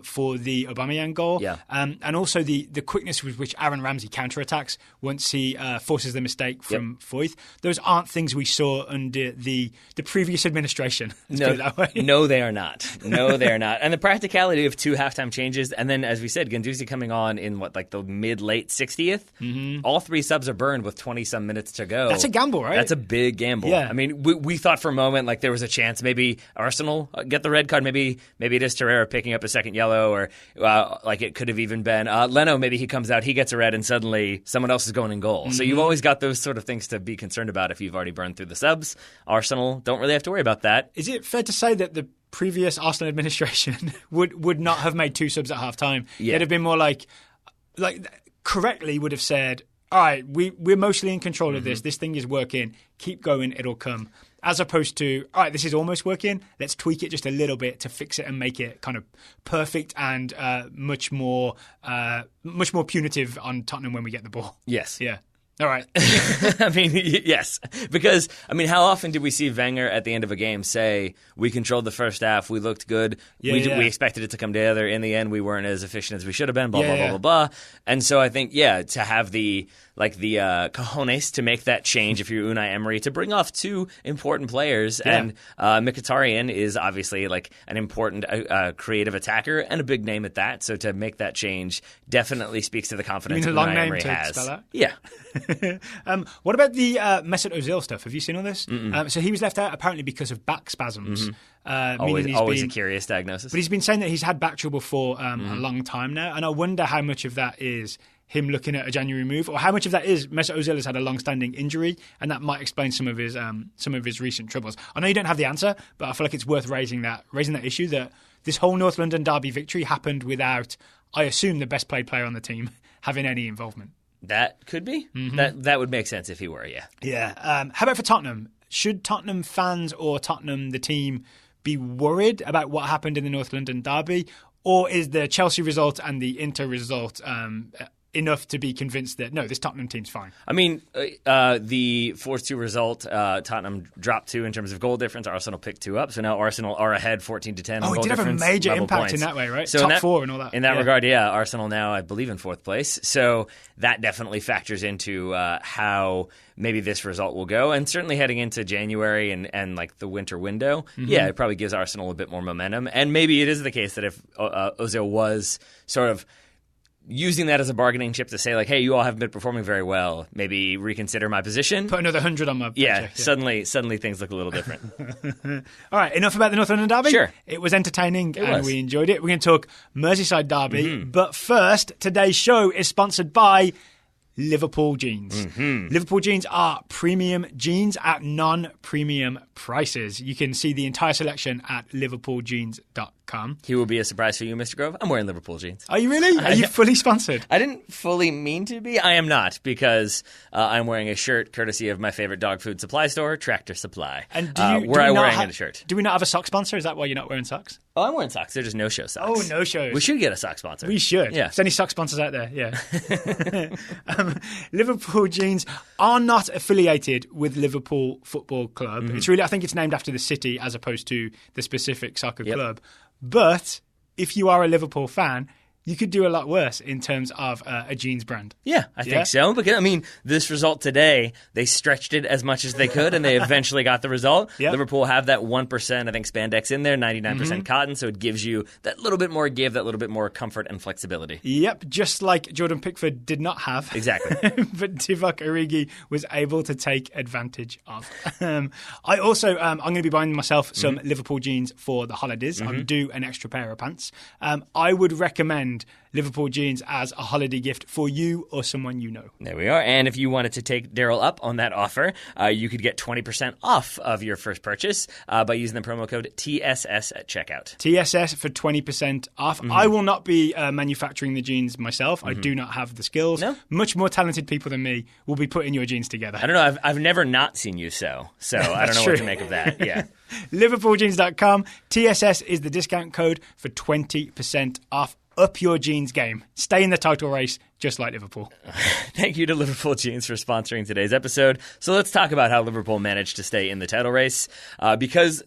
for the Aubameyang goal, and also the quickness with which Aaron Ramsey counterattacks once he forces the mistake from Foyth. Those aren't things we saw under the previous administration. Let's put it that way. No, they are not. No, they are not. And the practicality of 2 halftime changes, and then as we said, Guendouzi coming on in the mid-late 60th. All 3 subs are burned with 20-some minutes to go. That's a gamble, right? That's a big gamble. Yeah. I mean, we thought for a moment like there was a chance maybe Arsenal get the red card. Maybe it is Torreira picking up a second yellow, or like it could have even been Leno. Maybe he comes out, he gets a red, and suddenly someone else is going in goal. So you've always got those sort of things to be concerned about if you've already burned through the subs. Arsenal don't really have to worry about that. Is it fair to say that the previous Arsenal administration would not have made 2 subs at half time? They'd have been more like correctly would have said, all right, we're mostly in control of this. This thing is working. Keep going. It'll come. As opposed to, all right, this is almost working. Let's tweak it just a little bit to fix it and make it kind of perfect and much more punitive on Tottenham when we get the ball. Yes. Yeah. All right. I mean, yes. Because, I mean, how often did we see Wenger at the end of a game say, we controlled the first half, we looked good, we expected it to come together, in the end we weren't as efficient as we should have been, blah, blah, blah, blah, blah. And so I think, to have the cojones to make that change if you're Unai Emery, to bring off 2 important players. Yeah. And Mkhitaryan is obviously like an important creative attacker and a big name at that. So to make that change definitely speaks to the confidence Unai Emery has. Spell that? Yeah. What about the Mesut Ozil stuff? Have you seen all this? So he was left out apparently because of back spasms. Always a curious diagnosis. But he's been saying that he's had back trouble for a long time now. And I wonder how much of that is him looking at a January move, or how much of that is Mesut Ozil has had a long-standing injury, and that might explain some of his recent troubles. I know you don't have the answer, but I feel like it's worth raising that issue that this whole North London derby victory happened without, I assume, the best played player on the team having any involvement. That could be. That would make sense if he were, yeah. Yeah. How about for Tottenham? Should Tottenham fans or Tottenham, the team, be worried about what happened in the North London derby? Or is the Chelsea result and the Inter result enough to be convinced that, no, this Tottenham team's fine? I mean, the 4-2 result, Tottenham dropped 2 in terms of goal difference. Arsenal picked 2 up. So now Arsenal are ahead 14-10 on goal difference. Oh, it did have a major impact points. In that way, right? So Top 4 and all that. In that regard, Arsenal now, I believe, in 4th place. So that definitely factors into how maybe this result will go. And certainly heading into January and like the winter window, it probably gives Arsenal a bit more momentum. And maybe it is the case that if Ozil was sort of using that as a bargaining chip to say, like, hey, you all haven't been performing very well, maybe reconsider my position. Put another 100 on my paycheck. Suddenly things look a little different. All right, enough about the North London derby? Sure. It was entertaining we enjoyed it. We're going to talk Merseyside derby. But first, today's show is sponsored by Liverpool jeans. Liverpool jeans are premium jeans at non-premium prices. You can see the entire selection at liverpooljeans.com. Here will be a surprise for you, Mr. Grove. I'm wearing Liverpool jeans. Are you really? Are you fully sponsored? I didn't fully mean to be. I am not, because I'm wearing a shirt courtesy of my favorite dog food supply store, Tractor Supply. And I'm wearing a shirt. Do we not have a sock sponsor? Is that why you're not wearing socks? Oh, I'm wearing socks. They're just no-show socks. Oh, no-shows. We should get a sock sponsor. We should. Yeah. If there's any sock sponsors out there, yeah. Liverpool jeans are not affiliated with Liverpool Football Club. It's really, I think it's named after the city as opposed to the specific soccer club. But if you are a Liverpool fan, you could do a lot worse in terms of a jeans brand. Yeah, I think so. Because, I mean, this result today, they stretched it as much as they could, and they eventually got the result. Yep. Liverpool have that 1%, I think, spandex in there, 99% cotton, so it gives you that little bit more give, that little bit more comfort and flexibility. Yep, just like Jordan Pickford did not have. Exactly. But Divock Origi was able to take advantage of. I also, I'm going to be buying myself some Liverpool jeans for the holidays. I'm due an extra pair of pants. I would recommend Liverpool jeans as a holiday gift for you or someone you know. There we are. And if you wanted to take Daryl up on that offer, you could get 20% off of your first purchase by using the promo code TSS at checkout. TSS for 20% off. I will not be manufacturing the jeans myself. I do not have the skills. No? Much more talented people than me will be putting your jeans together. I don't know. I've never not seen you so I don't know what to make of that. Yeah. LiverpoolJeans.com. TSS is the discount code for 20% off. Up your jeans game. Stay in the title race, just like Liverpool. Thank you to Liverpool Jeans for sponsoring today's episode. So let's talk about how Liverpool managed to stay in the title race. Because,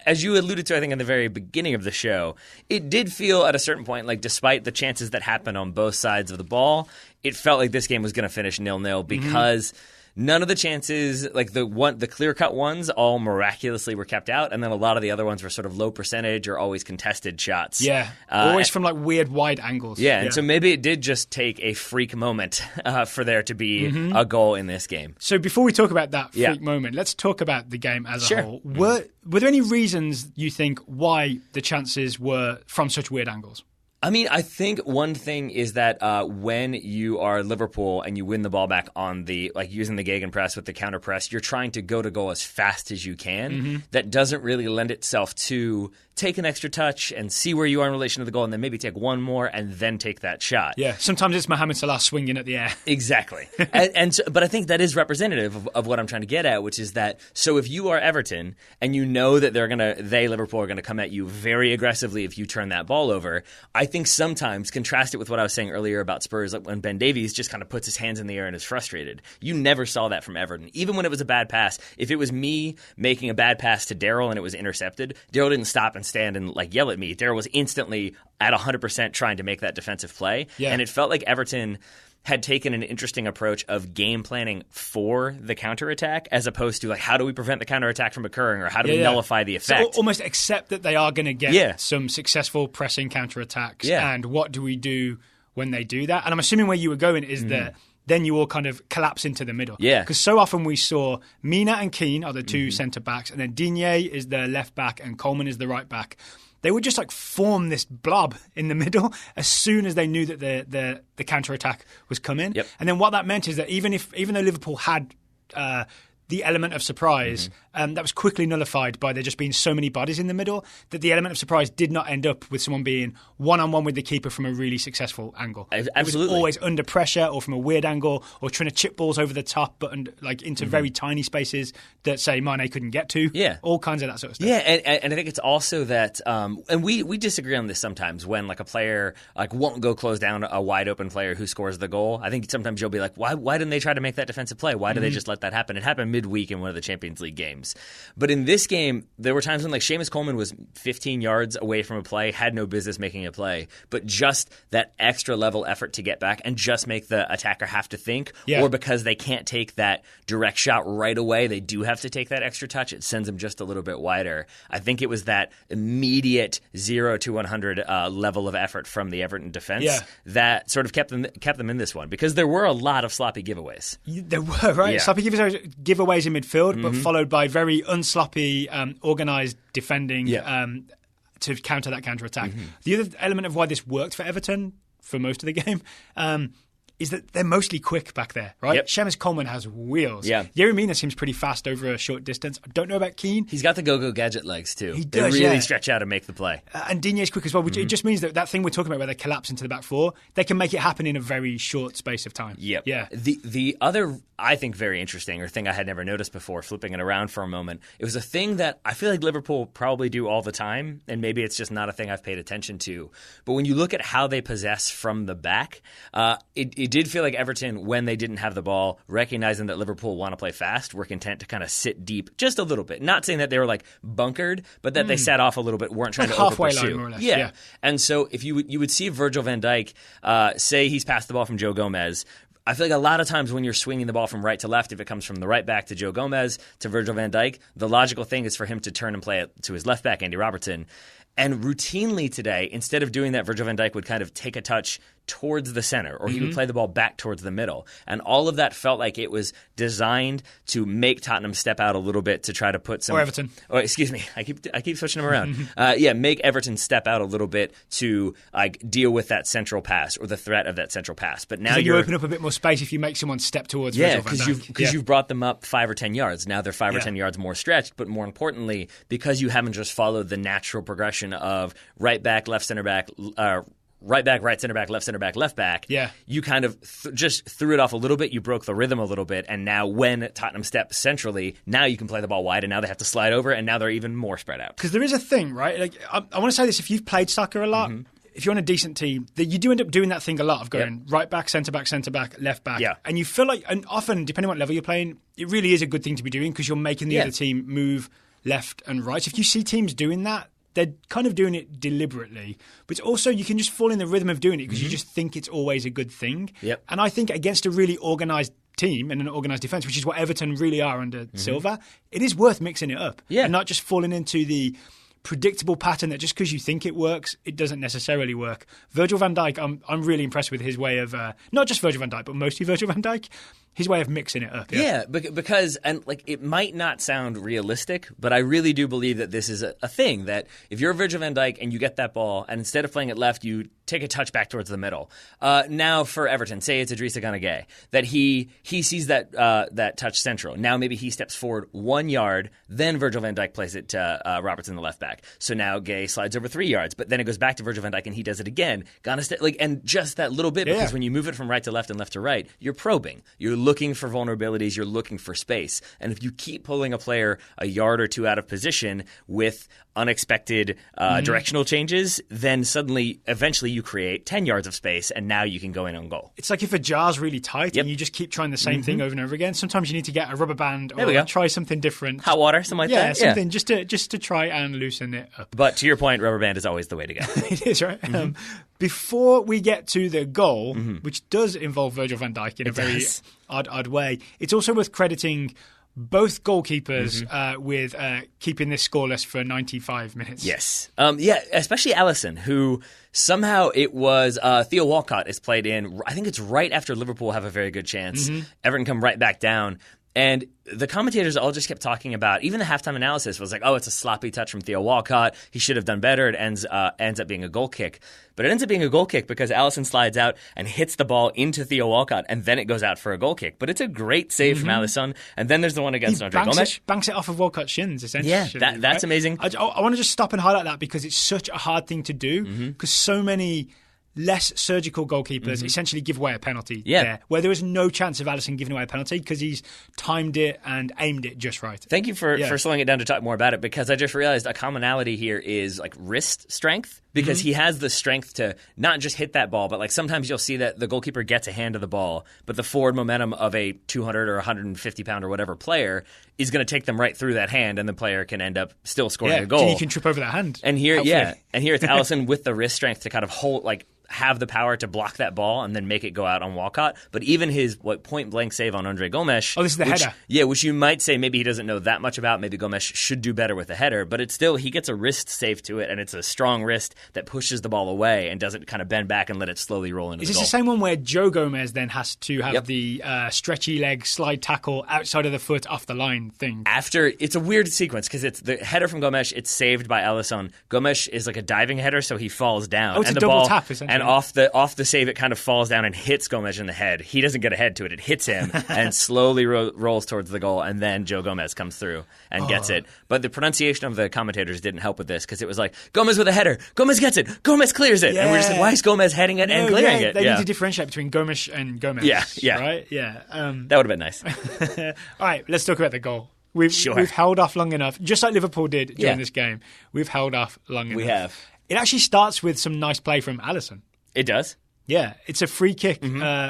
as you alluded to, I think, in the very beginning of the show, it did feel at a certain point like, despite the chances that happened on both sides of the ball, it felt like this game was going to finish 0-0 because none of the chances, like the clear-cut ones, all miraculously were kept out, and then a lot of the other ones were sort of low percentage or always contested shots. Yeah, always from like weird wide angles. Yeah, and so maybe it did just take a freak moment for there to be a goal in this game. So before we talk about that freak moment, let's talk about the game as a whole. Were there any reasons you think why the chances were from such weird angles? I mean, I think one thing is that when you are Liverpool and you win the ball back on using the gegenpress with the counter press, you're trying to go to goal as fast as you can. That doesn't really lend itself to take an extra touch and see where you are in relation to the goal and then maybe take one more and then take that shot. Yeah, sometimes it's Mohamed Salah swinging at the air. Exactly. But I think that is representative of what I'm trying to get at, which is that, so if you are Everton and you know that Liverpool are going to come at you very aggressively if you turn that ball over, I think sometimes, contrast it with what I was saying earlier about Spurs, like when Ben Davies just kind of puts his hands in the air and is frustrated. You never saw that from Everton. Even when it was a bad pass, if it was me making a bad pass to Daryl and it was intercepted, Daryl didn't stop and stand and yell at me. Daryl was instantly at 100% trying to make that defensive play. Yeah. And it felt like Everton had taken an interesting approach of game planning for the counterattack as opposed to how do we prevent the counterattack from occurring or how do we nullify the effect. So almost accept that they are going to get some successful pressing counterattacks and what do we do when they do that? And I'm assuming where you were going is that then you all kind of collapse into the middle. Yeah. Because so often we saw Mina and Keane are the two centre-backs, and then Digne is the left-back and Coleman is the right-back. They would just form this blob in the middle as soon as they knew that the counter-attack was coming. Yep. And then what that meant is that even though Liverpool had the element of surprise, that was quickly nullified by there just being so many bodies in the middle that the element of surprise did not end up with someone being one-on-one with the keeper from a really successful angle. Absolutely. It was always under pressure or from a weird angle or trying to chip balls over the top but into very tiny spaces that, say, Mane couldn't get to. Yeah. All kinds of that sort of stuff. Yeah, and I think it's also that, and we disagree on this sometimes when a player won't go close down a wide-open player who scores the goal. I think sometimes you'll be like, why didn't they try to make that defensive play? Why did they just let that happen? It happened midweek in one of the Champions League games. But in this game, there were times when Seamus Coleman was 15 yards away from a play, had no business making a play, but just that extra level effort to get back and just make the attacker have to think, or because they can't take that direct shot right away, they do have to take that extra touch, it sends them just a little bit wider. I think it was that immediate 0 to 100 level of effort from the Everton defense that sort of kept them in this one, because there were a lot of sloppy giveaways. There were, right? Yeah. Sloppy giveaways in midfield, but followed by very unsloppy, organised defending to counter that counter-attack. The other element of why this worked for Everton for most of the game is that they're mostly quick back there, right? Yep. Seamus Coleman has wheels. Yeah. Yerry Mina seems pretty fast over a short distance. I don't know about Keane. He's got the go-go gadget legs, too. He does, They really stretch out and make the play. And Digne's quick as well, which it just means that thing we're talking about where they collapse into the back four, they can make it happen in a very short space of time. Yep. Yeah. The other, I think, very interesting, or thing I had never noticed before, flipping it around for a moment, it was a thing that I feel like Liverpool probably do all the time, and maybe it's just not a thing I've paid attention to. But when you look at how they possess from the back, it did feel like Everton, when they didn't have the ball, recognizing that Liverpool want to play fast, were content to kind of sit deep just a little bit. Not saying that they were like bunkered, but that they sat off a little bit, weren't trying to halfway over-pursue. line, more or less. Yeah. And so if you would see Virgil van Dijk, say he's passed the ball from Joe Gomez, I feel like a lot of times when you're swinging the ball from right to left, if it comes from the right back to Joe Gomez to Virgil van Dijk, the logical thing is for him to turn and play it to his left back, Andy Robertson. And routinely today, instead of doing that, Virgil van Dijk would kind of take a touch towards the center, or he would play the ball back towards the middle. And all of that felt like it was designed to make Tottenham step out a little bit to try to put some... Or Everton. Oh, excuse me. I keep switching them around. Make Everton step out a little bit to deal with that central pass or the threat of that central pass. But now you open up a bit more space if you make someone step towards Virgil van Dijk. Because you've brought them up 5 or 10 yards. Now they're 5 or 10 yards more stretched, but more importantly, because you haven't just followed the natural progression of right back, left center back, right back, right center back, left center back, left back. Yeah. You kind of just threw it off a little bit. You broke the rhythm a little bit. And now when Tottenham steps centrally, now you can play the ball wide, and now they have to slide over, and now they're even more spread out. Because there is a thing, right? Like I want to say this, if you've played soccer a lot, if you're on a decent team, that you do end up doing that thing a lot of going right back, centre back, left back. Yeah. And you feel like, and often, depending on what level you're playing, it really is a good thing to be doing because you're making the other team move left and right. So if you see teams doing that, they're kind of doing it deliberately, but also you can just fall in the rhythm of doing it because you just think it's always a good thing. Yep. And I think against a really organised team and an organised defence, which is what Everton really are under Silva, it is worth mixing it up and not just falling into the predictable pattern that just because you think it works, it doesn't necessarily work. Virgil van Dijk, I'm really impressed with his way of, not just Virgil van Dijk, but mostly Virgil van Dijk, his way of mixing it up. Yeah, because, and like it might not sound realistic, but I really do believe that this is a thing, that if you're Virgil van Dijk and you get that ball, and instead of playing it left, you take a touch back towards the middle. Now for Everton, say it's Idrissa Gana Gueye, that he sees that touch central. Now maybe he steps forward 1 yard, then Virgil van Dijk plays it to Robertson, the left back. So now Gueye slides over 3 yards, but then it goes back to Virgil van Dijk and he does it again. And just that little bit, because when you move it from right to left and left to right, you're probing. You're looking for vulnerabilities, you're looking for space. And if you keep pulling a player a yard or two out of position with unexpected directional changes, then suddenly, eventually you create 10 yards of space, and now you can go in on goal. It's like if a jar's really tight and you just keep trying the same thing over and over again, sometimes you need to get a rubber band or try something different. Hot water, something like that. Yeah, something just to try and loosen it up. But to your point, rubber band is always the way to go. It is, right? Before we get to the goal, which does involve Virgil van Dijk in a very odd way, it's also worth crediting both goalkeepers with keeping this scoreless for 95 minutes. Yes. Especially Alisson, who somehow it was Theo Walcott is played in. I think it's right after Liverpool have a very good chance. Everton come right back down. And the commentators all just kept talking about, even the halftime analysis was like, oh, it's a sloppy touch from Theo Walcott. He should have done better. It ends up being a goal kick. But it ends up being a goal kick because Alisson slides out and hits the ball into Theo Walcott, and then it goes out for a goal kick. But it's a great save from Alisson. And then there's the one against Andre Gomes. Banks it off of Walcott's shins, essentially. Yeah, that's amazing. I want to just stop and highlight that because it's such a hard thing to do because so many less surgical goalkeepers essentially give away a penalty there, where there is no chance of Alisson giving away a penalty because he's timed it and aimed it just right. Thank you for slowing it down to talk more about it, because I just realized a commonality here is like wrist strength, because he has the strength to not just hit that ball, but like sometimes you'll see that the goalkeeper gets a hand of the ball, but the forward momentum of a 200 or 150 pound or whatever player is going to take them right through that hand, and the player can end up still scoring a goal. You can trip over that hand. And here, it's Alisson with the wrist strength to kind of hold, like, have the power to block that ball and then make it go out on Walcott. But even his point-blank save on Andre Gomes... Oh, this is the header. Yeah, which you might say maybe he doesn't know that much about. Maybe Gomes should do better with the header. But it's still, he gets a wrist save to it, and it's a strong wrist. that pushes the ball away and doesn't kind of bend back and let it slowly roll into the goal. Is this the same one where Joe Gomez then has to have the stretchy leg slide tackle outside of the foot off the line thing? After, it's a weird sequence because it's the header from Gomes, it's saved by Alisson. Gomes is like a diving header, so he falls down. Oh, it's and a the double ball, tap, essentially. And off the save, it kind of falls down and hits Gomes in the head. He doesn't get a head to it. It hits him and slowly rolls towards the goal, and then Joe Gomez comes through and gets it. But the pronunciation of the commentators didn't help with this because it was like, Gomez with a header, Gomez gets it, Gomez clears it. And we're just like, why is Gomez heading it and clearing it? They need to differentiate between Gomes and Gomez. Yeah. Right? Yeah. That would have been nice. All right, let's talk about the goal. We've held off long enough, just like Liverpool did during this game. We've held off long enough. We have. It actually starts with some nice play from Alisson. It does? Yeah, it's a free kick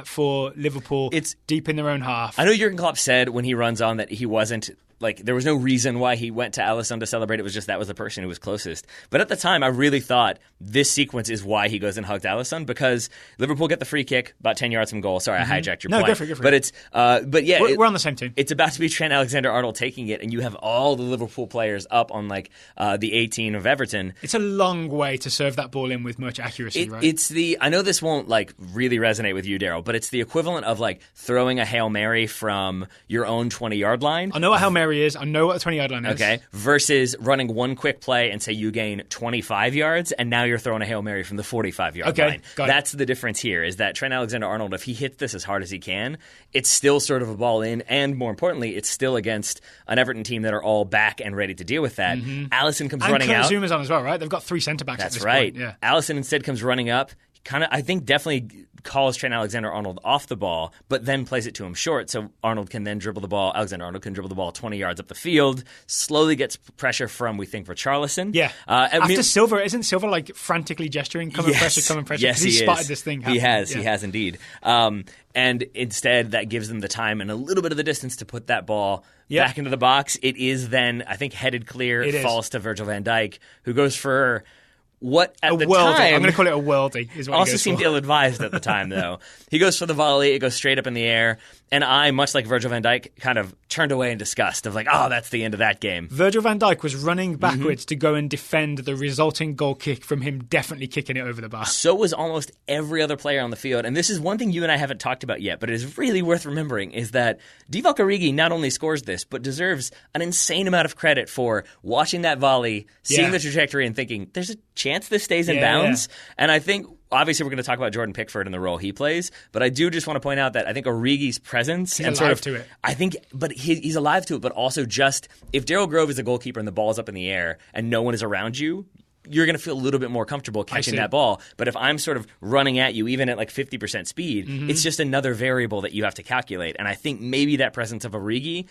for Liverpool. It's deep in their own half. I know Jurgen Klopp said when he runs on that he wasn't, like, there was no reason why he went to Alisson to celebrate. It was just that was the person who was closest. But at the time, I really thought this sequence is why he goes and hugged Alisson, because Liverpool get the free kick about 10 yards from goal. Sorry, I hijacked your point. No, go for it. But it's, we're on the same team. It's about to be Trent Alexander-Arnold taking it, and you have all the Liverpool players up on the 18 of Everton. It's a long way to serve that ball in with much accuracy, right? I know this won't really resonate with you, Daryl, but it's the equivalent of throwing a Hail Mary from your own 20-yard line. I know what Hail Mary is. I know what the 20-yard line is. Okay. Versus running one quick play and say you gain 25 yards, and now you're throwing a Hail Mary from the 45-yard line. That's the difference here, is that Trent Alexander-Arnold, if he hits this as hard as he can, it's still sort of a ball in, and more importantly, it's still against an Everton team that are all back and ready to deal with that. Alisson comes running out. And Zuma's on as well, right? They've got 3 centre-backs at this point. That's right. Alisson instead comes running up. I think definitely calls Trent Alexander-Arnold off the ball, but then plays it to him short, so Arnold can then dribble the ball. Alexander-Arnold can dribble the ball 20 yards up the field, slowly gets pressure from, we think, Richarlison. Yeah. After Silva, isn't Silva frantically gesturing, come and pressure? Yes, because he spotted this thing happen. He has indeed. And instead, that gives them the time and a little bit of the distance to put that ball back into the box. It is then, I think, headed clear. It falls to Virgil van Dijk, who goes for what at the time... I'm going to call it a worldie. Is what also seemed ill-advised at the time, though. He goes for the volley. It goes straight up in the air. And I, much like Virgil van Dijk, kind of turned away in disgust of that's the end of that game. Virgil van Dijk was running backwards to go and defend the resulting goal kick from him definitely kicking it over the bar. So was almost every other player on the field. And this is one thing you and I haven't talked about yet, but it is really worth remembering, is that Divock Origi not only scores this, but deserves an insane amount of credit for watching that volley, seeing the trajectory, and thinking, there's a chance this stays in bounds. And I think... Obviously, we're going to talk about Jordan Pickford and the role he plays, but I do just want to point out that I think Origi's presence he's alive to it. I think, but he's alive to it. But also, just if Daryl Grove is a goalkeeper and the ball's up in the air and no one is around you, you're going to feel a little bit more comfortable catching that ball. But if I'm sort of running at you, even at 50% speed, it's just another variable that you have to calculate. And I think maybe that presence of Origi.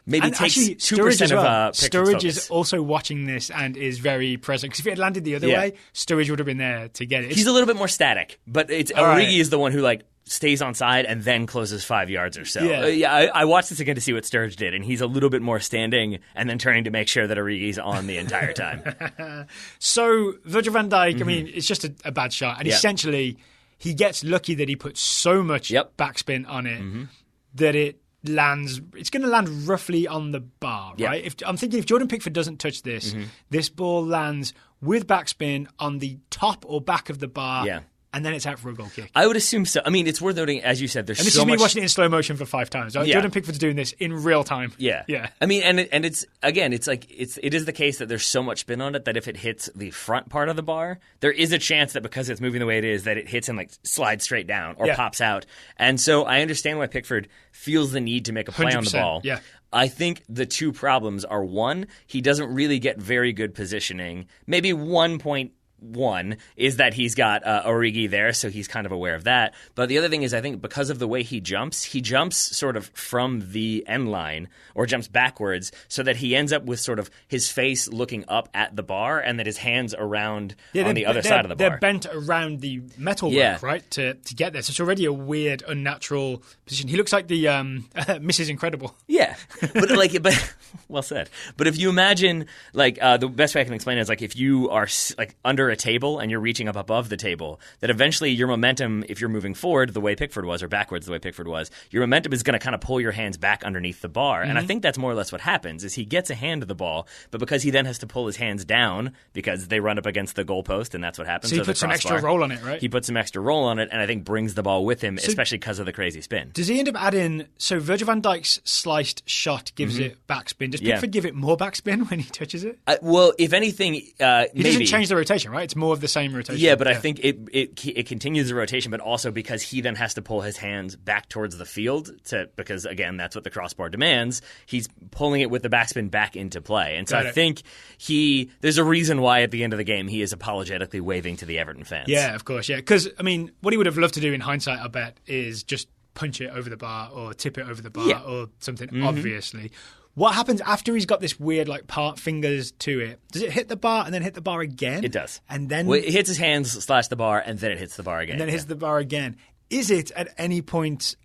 Maybe takes 2% of Sturridge is also watching this and is very present. Because if it had landed the other way, Sturridge would have been there to get it. He's a little bit more static, but Origi is the one who stays on side and then closes 5 yards or so. I watched this again to see what Sturridge did, and he's a little bit more standing and then turning to make sure that Origi's on the entire time. So Virgil van Dijk, I mean, it's just a bad shot, and essentially he gets lucky that he puts so much backspin on it that it's going to land roughly on the bar, right? I'm thinking if Jordan Pickford doesn't touch this, this ball lands with backspin on the top or back of the bar, and then it's out for a goal kick. I would assume so. I mean, it's worth noting, as you said, there's so much... And this is me watching it in slow motion for 5 times. Jordan Pickford's doing this in real time. Yeah. I mean, and it's again, it is the case that there's so much spin on it that if it hits the front part of the bar, there is a chance that because it's moving the way it is, that it hits and slides straight down or pops out. And so I understand why Pickford feels the need to make a play on the ball. Yeah. I think the two problems are, one, he doesn't really get very good positioning. Maybe 1.1 is that he's got Origi there, so he's kind of aware of that. But the other thing is, I think because of the way he jumps sort of from the end line or jumps backwards so that he ends up with sort of his face looking up at the bar and that his hands around on the other side of the bar. They're bent around the metalwork, right, to get there. So it's already a weird, unnatural position. He looks like the Mrs. Incredible. Yeah, but well said. But if you imagine, the best way I can explain it is if you are under under a table and you're reaching up above the table, that eventually your momentum, if you're moving forward the way Pickford was or backwards the way Pickford was, your momentum is going to kind of pull your hands back underneath the bar. And I think that's more or less what happens is he gets a hand of the ball, but because he then has to pull his hands down because they run up against the goalpost, and that's what happens. So he puts some extra roll on it, right? He puts some extra roll on it, and I think brings the ball with him, especially because of the crazy spin. Does he end up adding... So Virgil van Dijk's sliced shot gives it backspin. Does Pickford give it more backspin when he touches it? Well, if anything, he doesn't change the rotation, right? It's more of the same rotation. Yeah, but I think it continues the rotation, but also because he then has to pull his hands back towards the field because, again, that's what the crossbar demands. He's pulling it with the backspin back into play. And so I think there's a reason why at the end of the game he is apologetically waving to the Everton fans. Yeah, of course, yeah. Because, I mean, what he would have loved to do in hindsight, I bet, is just punch it over the bar or tip it over the bar or something, obviously. What happens after he's got this weird, part fingers to it? Does it hit the bar and then hit the bar again? It does. And then... Well, it hits his hands / the bar, and then it hits the bar again. And then it hits the bar again. Is it at any point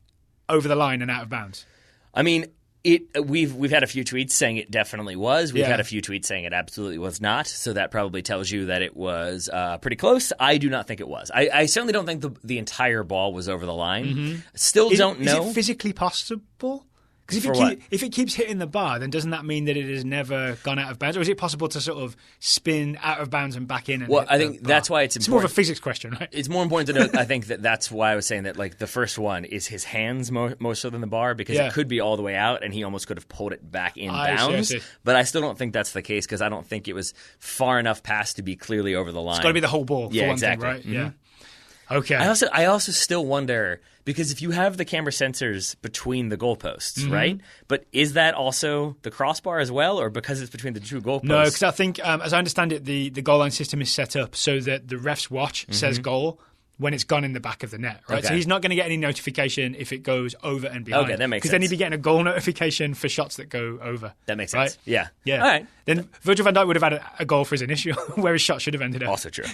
over the line and out of bounds? I mean... We've had a few tweets saying it definitely was. We've had a few tweets saying it absolutely was not. So that probably tells you that it was pretty close. I do not think it was. I certainly don't think the entire ball was over the line. Still don't know. Is it physically possible? Because if it keeps hitting the bar, then doesn't that mean that it has never gone out of bounds? Or is it possible to sort of spin out of bounds and back in? And I think that's why it's important. It's more of a physics question, right? It's more important to note, I think, that's why I was saying that the first one is his hands more so than the bar, because it could be all the way out and he almost could have pulled it back in bounds. I see. But I still don't think that's the case because I don't think it was far enough past to be clearly over the line. It's got to be the whole ball for one thing, right? Mm-hmm. Yeah. Okay. I also still wonder, because if you have the camera sensors between the goalposts, right? But is that also the crossbar as well, or because it's between the two goalposts? No, because I think, as I understand it, the goal line system is set up so that the ref's watch says goal when it's gone in the back of the net, right? Okay. So he's not going to get any notification if it goes over and behind. Okay, that makes sense. Because then he'd be getting a goal notification for shots that go over. That makes sense. Right? Yeah. All right. Then Virgil van Dijk would have had a goal for his initial, where his shot should have ended up. Also true.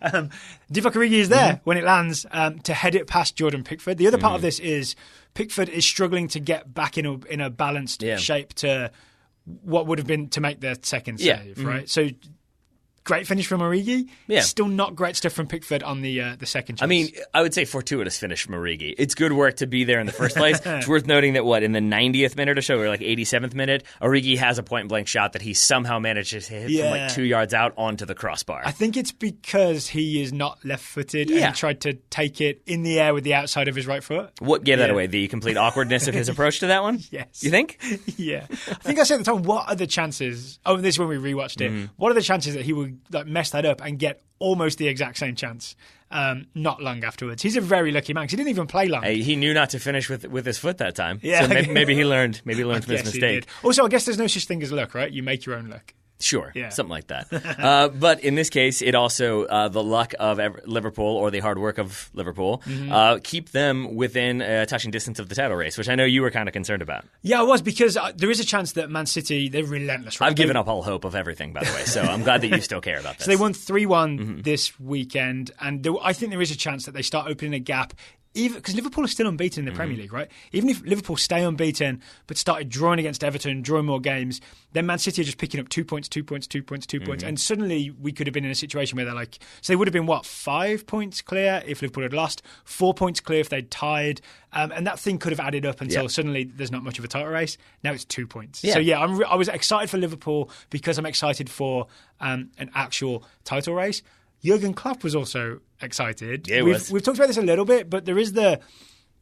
Divock Origi is there when it lands to head it past Jordan Pickford. The other part of this is Pickford is struggling to get back in a balanced shape to what would have been to make their second save, right? So great finish from Origi. Yeah. Still not great stuff from Pickford on the second chance. I mean, I would say fortuitous finish from Origi. It's good work to be there in the first place. It's worth noting that, in the 90th minute or so, or 87th minute, Origi has a point-blank shot that he somehow manages to hit from 2 yards out onto the crossbar. I think it's because he is not left-footed and he tried to take it in the air with the outside of his right foot. What gave that away? The complete awkwardness of his approach to that one? Yes. You think? Yeah. I think I said at the time, what are the chances... Oh, this is when we rewatched it. What are the chances that he would mess that up and get almost the exact same chance not long afterwards? He's a very lucky man because he didn't even play long. He knew not to finish with his foot that time. Yeah, so maybe he learned from his mistake. Also, I guess there's no such thing as luck, right? You make your own luck. Sure, something like that. But in this case, it also, the luck of Liverpool or the hard work of Liverpool keep them within touching distance of the title race, which I know you were kind of concerned about. Yeah, I was, because there is a chance that Man City, they're relentless. Right? I've given up all hope of everything, by the way, so I'm glad that you still care about this. So they won 3-1 this weekend, and I think there is a chance that they start opening a gap. Even because Liverpool are still unbeaten in the Premier League, right? Even if Liverpool stay unbeaten but started drawing against Everton, drawing more games, then Man City are just picking up 2 points, and suddenly we could have been in a situation where they're so they would have been 5 points clear if Liverpool had lost, 4 points clear if they'd tied, and that thing could have added up until suddenly there's not much of a title race. Now it's 2 points. So I was excited for Liverpool because I'm excited for an actual title race. Jurgen Klopp was also excited. Yeah, we've talked about this a little bit, but there is the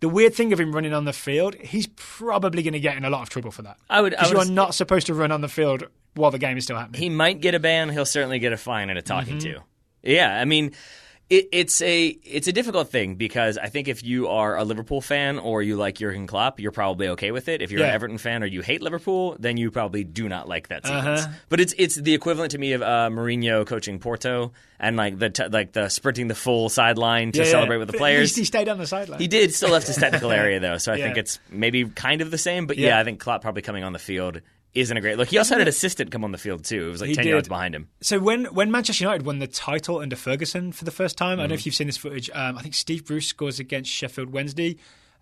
weird thing of him running on the field. He's probably going to get in a lot of trouble for that. Because you are not supposed to run on the field while the game is still happening. He might get a ban. He'll certainly get a fine and a talking to. Yeah, I mean... It's a difficult thing because I think if you are a Liverpool fan or you like Jurgen Klopp, you're probably okay with it. If you're an Everton fan or you hate Liverpool, then you probably do not like that sequence. But it's the equivalent to me of Mourinho coaching Porto and the sprinting the full sideline to celebrate with the players. At least he stayed on the sideline. He did. Still left his technical area though, so I think it's maybe kind of the same. But I think Klopp probably coming on the field isn't a great look. He also had an assistant come on the field too. It was 10 yards behind him. So when Manchester United won the title under Ferguson for the first time, I don't know if you've seen this footage. I think Steve Bruce scores against Sheffield Wednesday.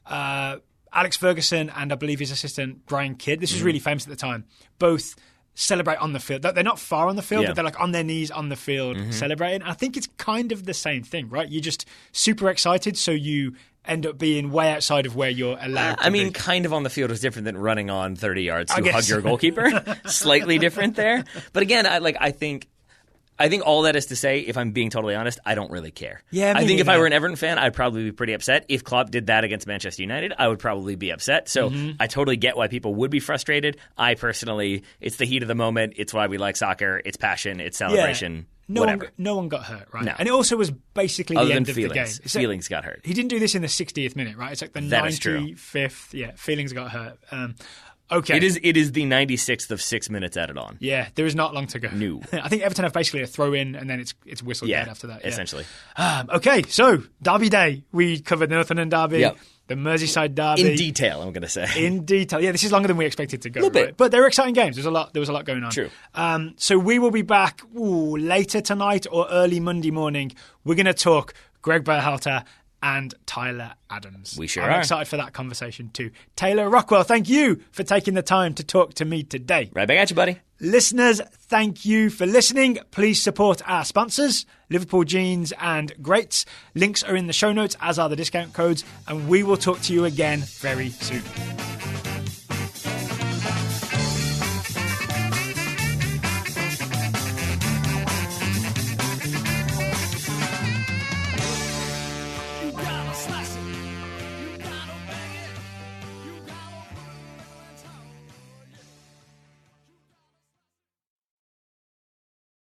Alex Ferguson and I believe his assistant Brian Kidd. This was really famous at the time. Both celebrate on the field. They're not far on the field, Yeah. but they're like on their knees on the field celebrating. I think it's kind of the same thing, right? You're just super excited, so you end up being way outside of where you're allowed to be. Kind of on the field was different than running on 30 yards to hug your goalkeeper. Slightly different there. But again, I think all that is to say, if I'm being totally honest, I don't really care. Yeah, I think if I were an Everton fan, I'd probably be pretty upset. If Klopp did that against Manchester United, I would probably be upset. So I totally get why people would be frustrated. I personally, it's the heat of the moment. It's why we like soccer. It's passion. It's celebration. Whatever. No one got hurt, right? No. And it also was basically Other the than end of feelings. the game. Feelings got hurt. He didn't do this in the 60th minute, right? It's like the That is true. 95th. Yeah, feelings got hurt. Okay. It is the 96th of 6 minutes added on. Yeah, there is not long to go. No. I think Everton have basically a throw in and then it's whistled dead after that. Yeah. Essentially. Okay, so Derby Day. We covered the Northern Derby, Yep. the Merseyside Derby. In detail, I'm going to say. In detail. Yeah, this is longer than we expected to go. A little bit. Right? But they were exciting games. There was a lot going on. True. So we will be back later tonight or early Monday morning. We're going to talk Gregg Berhalter and Tyler Adams. We sure I'm are. excited for that conversation too. Taylor Rockwell, thank you for taking the time to talk to me today. Right back at you, buddy. Listeners, thank you for listening. Please support our sponsors, Liverpool Jeans and Greats. Links are in the show notes, as are the discount codes, and we will talk to you again very soon.